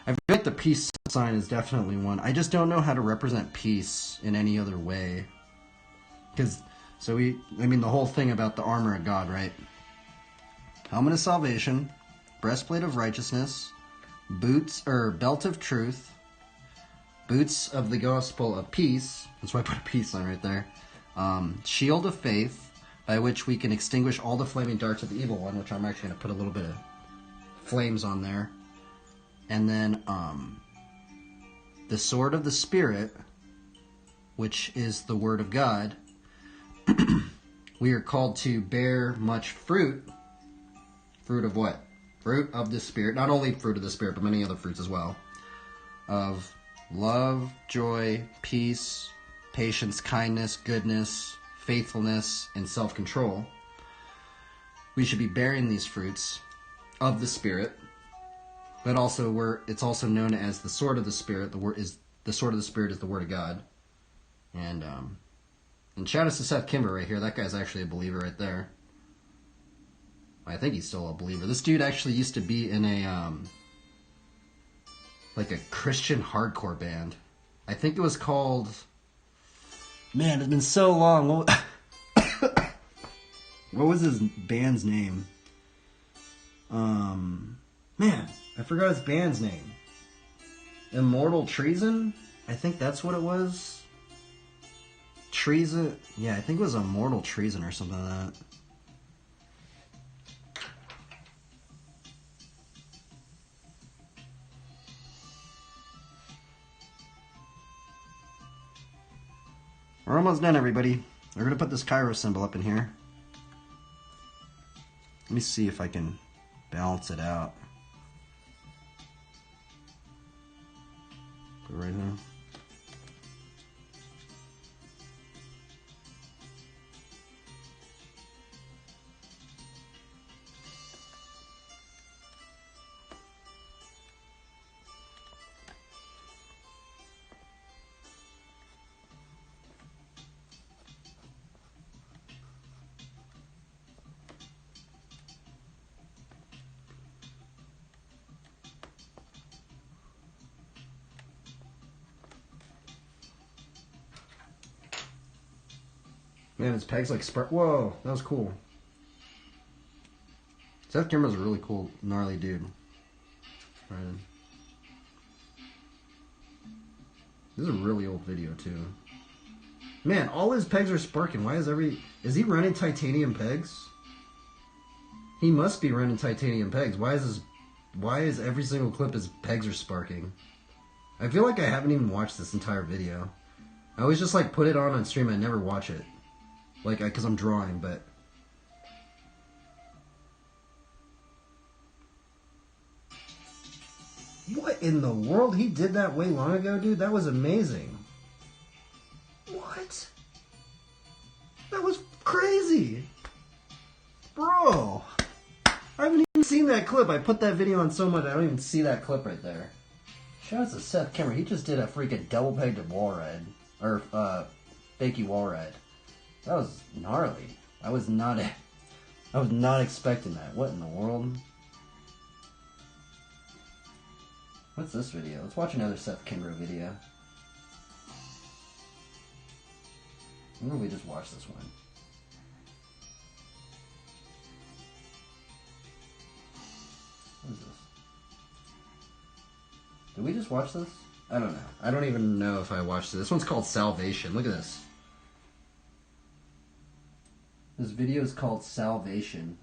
I feel like the peace sign is definitely one. I just don't know how to represent peace in any other way. The whole thing about the armor of God, right? Helmet of salvation, breastplate of righteousness, belt of truth, boots of the gospel of peace. That's why I put a peace sign right there. Shield of faith, by which we can extinguish all the flaming darts of the evil one, which I'm actually going to put a little bit of flames on there. And then the sword of the Spirit, which is the word of God. We are called to bear much fruit. Fruit of what? Fruit of the Spirit. Not only fruit of the Spirit, but many other fruits as well. Of love, joy, peace, patience, kindness, goodness, faithfulness, and self-control. We should be bearing these fruits of the Spirit. But also, it's also known as the sword of the Spirit. The sword of the Spirit is the word of God. And shout out to Seth Kimber right here. That guy's actually a believer right there. I think he's still a believer. This dude actually used to be in a Christian hardcore band. I think it was called. Man, it's been so long. What was his band's name? Man, I forgot his band's name. Immortal Treason? I think that's what it was. Treason? Yeah, I think it was Immortal Treason or something like that. We're almost done, everybody. We're going to put this Cairo symbol up in here. Let me see if I can balance it out. Put it right there. Man, his pegs like spark. Whoa, that was cool. Seth Kimmer's a really cool, gnarly dude. Right. This is a really old video too. Man, all his pegs are sparking. Why is is he running titanium pegs? He must be running titanium pegs. Why is every single clip his pegs are sparking? I feel like I haven't even watched this entire video. I always just like put it on stream. I never watch it. Like, because I'm drawing, but... What in the world? He did that way long ago, dude? That was amazing. What? That was crazy. Bro. I haven't even seen that clip. I put that video on so much, I don't even see that clip right there. Shout out to Seth Kimmer. He just did a freaking double-pegged wall ride. Or, fakey wall ride. That was gnarly. I was not expecting that. What in the world? What's this video? Let's watch another Seth Kimber video. When did we just watch this one? What is this? Did we just watch this? I don't know. I don't even know if I watched this. This one's called Salvation. Look at this. This video is called Salvation.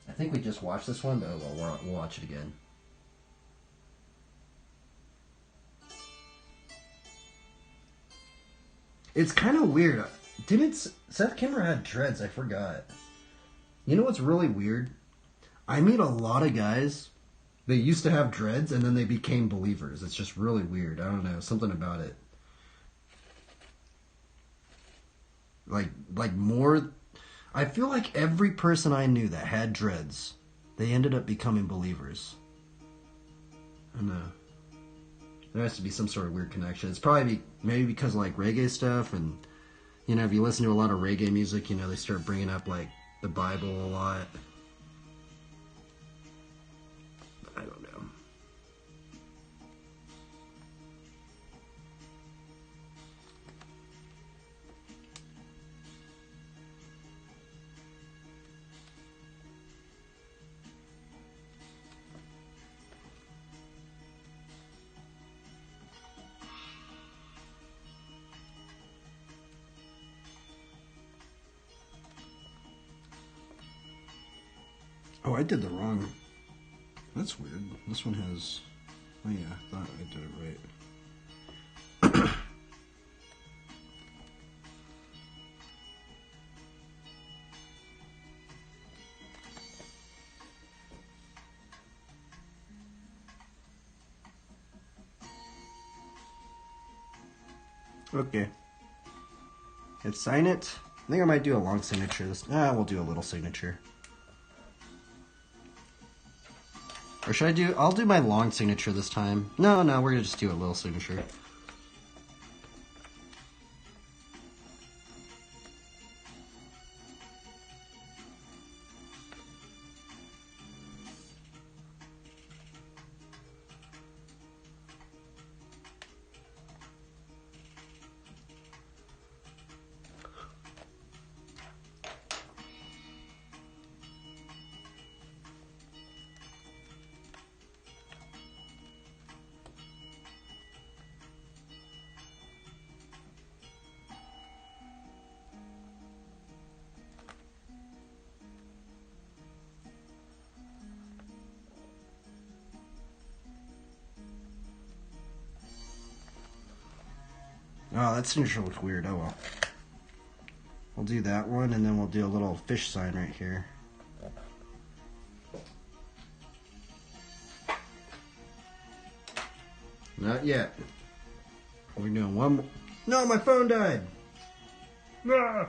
I think we just watched this one, but we'll watch it again. It's kind of weird. Seth Kimmer had dreads? I forgot. You know what's really weird? I meet a lot of guys that used to have dreads and then they became believers. It's just really weird. I don't know. Something about it. Like more... I feel like every person I knew that had dreads, they ended up becoming believers. I don't know. There has to be some sort of weird connection. It's probably maybe because of like reggae stuff, and you know, if you listen to a lot of reggae music, you know, they start bringing up like the Bible a lot. I don't know. Oh, I did the wrong. That's weird. This one has... Oh yeah, I thought I did it right. Okay. Let's sign it. I think I might do a long signature. We'll do a little signature. Or should I do... I'll do my long signature this time. No, we're going to just do a little signature. Oh, that signature looks weird. Oh well. We'll do that one, and then we'll do a little fish sign right here. Not yet. We're doing one more. No, my phone died! Ah!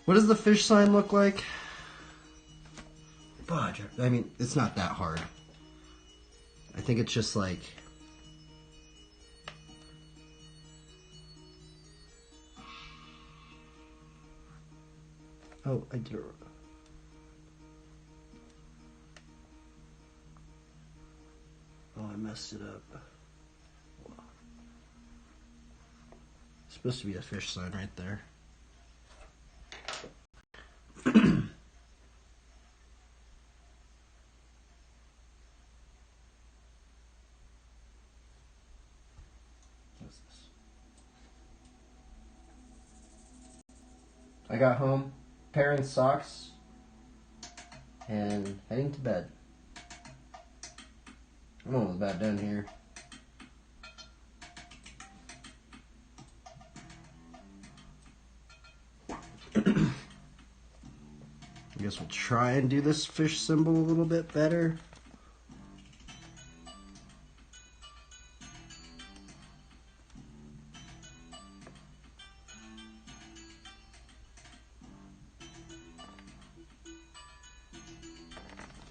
What does the fish sign look like? Fudge. I mean, it's not that hard. I think it's just like... Oh, I did it. Oh, I messed it up. It's supposed to be a fish sign right there. What's this? I got home, pairing socks, and heading to bed. I'm almost about done here. I guess we'll try and do this fish symbol a little bit better.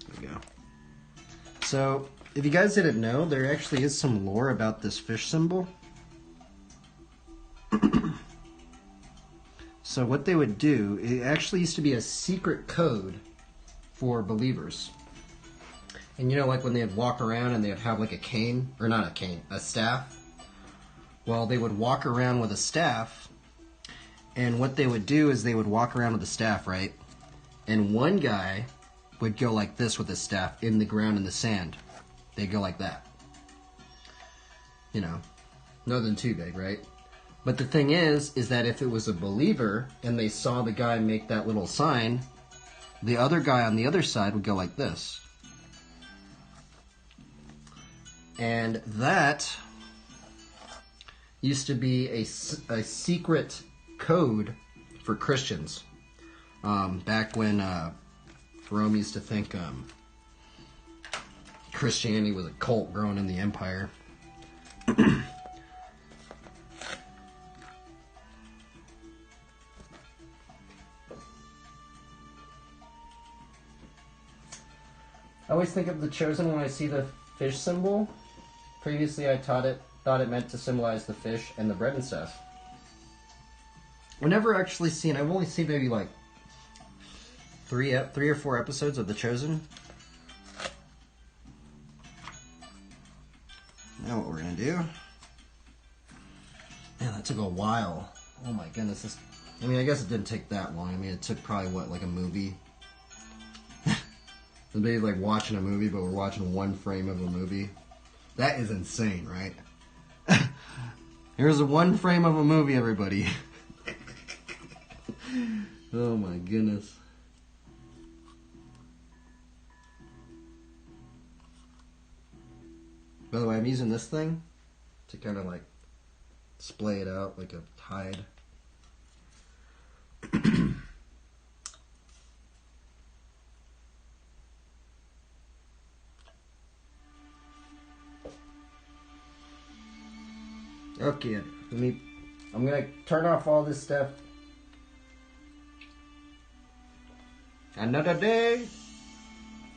There we go. So, if you guys didn't know, there actually is some lore about this fish symbol. So what they would do, it actually used to be a secret code for believers. And you know, like when they'd walk around and they'd have like a cane, or not a cane, a staff. Well, they would walk around with a staff, and what they would do is they would walk around with the staff, right? And one guy would go like this with his staff in the ground in the sand. They'd go like that. You know, nothing too big, right? But the thing is that if it was a believer and they saw the guy make that little sign, the other guy on the other side would go like this. And that used to be a secret code for Christians. Back when Rome used to think Christianity was a cult growing in the empire. I always think of the Chosen when I see the fish symbol. Previously, I thought it meant to symbolize the fish and the bread and stuff. I've never actually seen. I've only seen maybe like three or four episodes of The Chosen. Now what we're gonna do? Man, that took a while. Oh my goodness! I mean, I guess it didn't take that long. I mean, it took probably what, like a movie. It's maybe like watching a movie, but we're watching one frame of a movie. That is insane, right? Here's a one frame of a movie, everybody. Oh my goodness. By the way, I'm using this thing to kind of like splay it out like a tide. Okay, I'm gonna turn off all this stuff. Another day,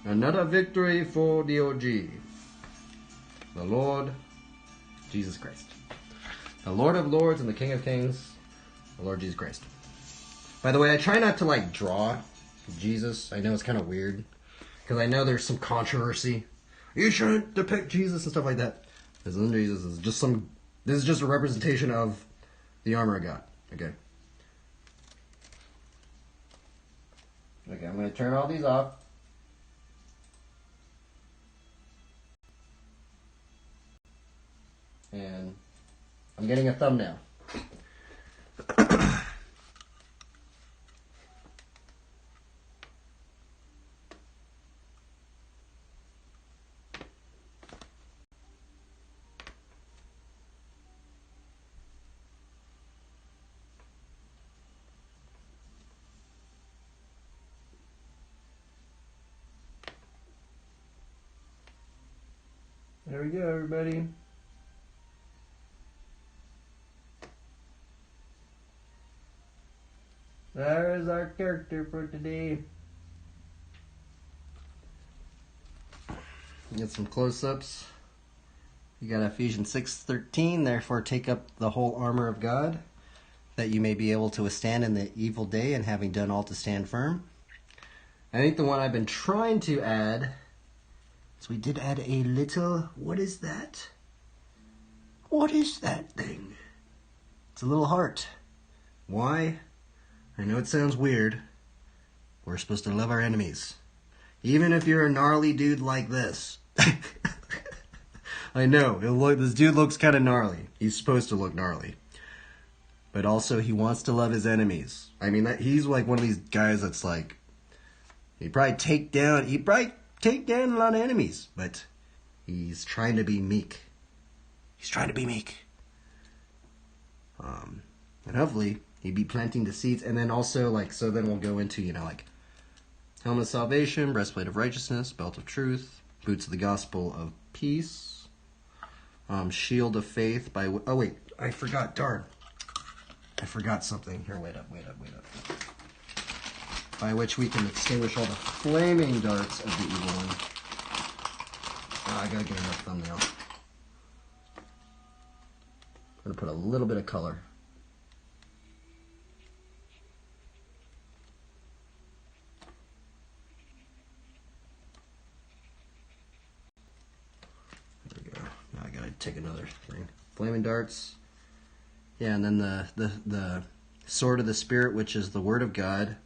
another victory for the OG. The Lord Jesus Christ. The Lord of Lords and the King of Kings, the Lord Jesus Christ. By the way, I try not to like draw Jesus. I know it's kind of weird, because I know there's some controversy. You shouldn't depict Jesus and stuff like that. Because Jesus is just some... This is just a representation of the armor of God. Okay. Okay, I'm going to turn all these off. And I'm getting a thumbnail. There we go, everybody. There is our character for today. Get some close-ups. You got Ephesians 6:13, therefore take up the whole armor of God, that you may be able to withstand in the evil day, and having done all to stand firm. I think the one I've been trying to add, so we did add a little, what is that? What is that thing? It's a little heart. Why? I know it sounds weird. We're supposed to love our enemies. Even if you're a gnarly dude like this. I know, this dude looks kind of gnarly. He's supposed to look gnarly. But also, he wants to love his enemies. I mean, he's like one of these guys that's like, he'd probably take down a lot of enemies. But he's trying to be meek. He's trying to be meek. And hopefully, he'd be planting the seeds. And then also, like, so then we'll go into, like, helmet of salvation, breastplate of righteousness, belt of truth, boots of the gospel of peace, shield of faith oh wait, I forgot, darn. I forgot something. Here, wait up. By which we can extinguish all the flaming darts of the evil one. Oh, I gotta get enough thumbnail. I'm gonna put a little bit of color. Take another thing. Flaming darts. Yeah, and then the sword of the Spirit, which is the Word of God.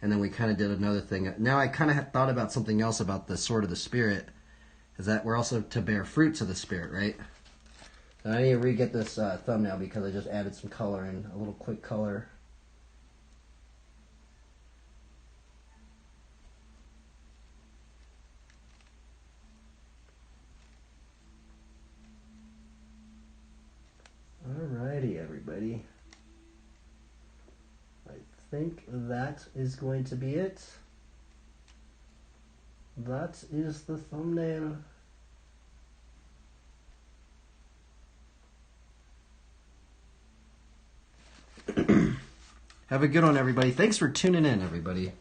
And then we kind of did another thing. Now I kind of thought about something else about the sword of the Spirit. Is that we're also to bear fruits of the Spirit, right? And I need to re-get this thumbnail because I just added some color in. A little quick color. Alrighty, everybody. I think that is going to be it. That is the thumbnail. Have a good one, everybody. Thanks for tuning in, everybody.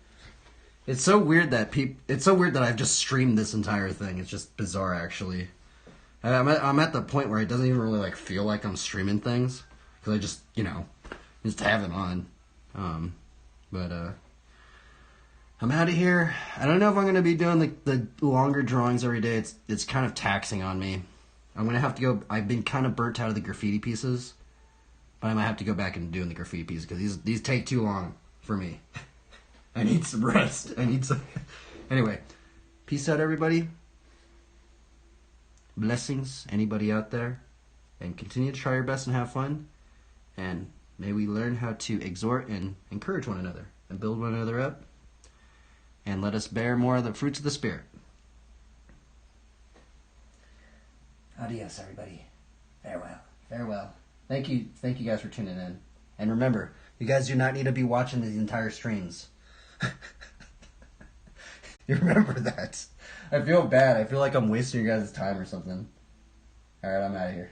It's so weird that I've just streamed this entire thing. It's just bizarre, actually. I'm at the point where it doesn't even really like feel like I'm streaming things because I just just have it on. But I'm out of here. I don't know if I'm gonna be doing the longer drawings every day. It's kind of taxing on me. I'm gonna have to go. I've been kind of burnt out of the graffiti pieces, but I might have to go back and doing the graffiti pieces because these take too long for me. I need some rest. Anyway, peace out, everybody. Blessings, anybody out there, and continue to try your best and have fun, and may we learn how to exhort and encourage one another and build one another up, and let us bear more of the fruits of the Spirit. Adios, everybody. Farewell. Thank you guys for tuning in, and remember, you guys do not need to be watching these entire streams. You remember that. I feel bad. I feel like I'm wasting your guys' time or something. Alright, I'm out of here.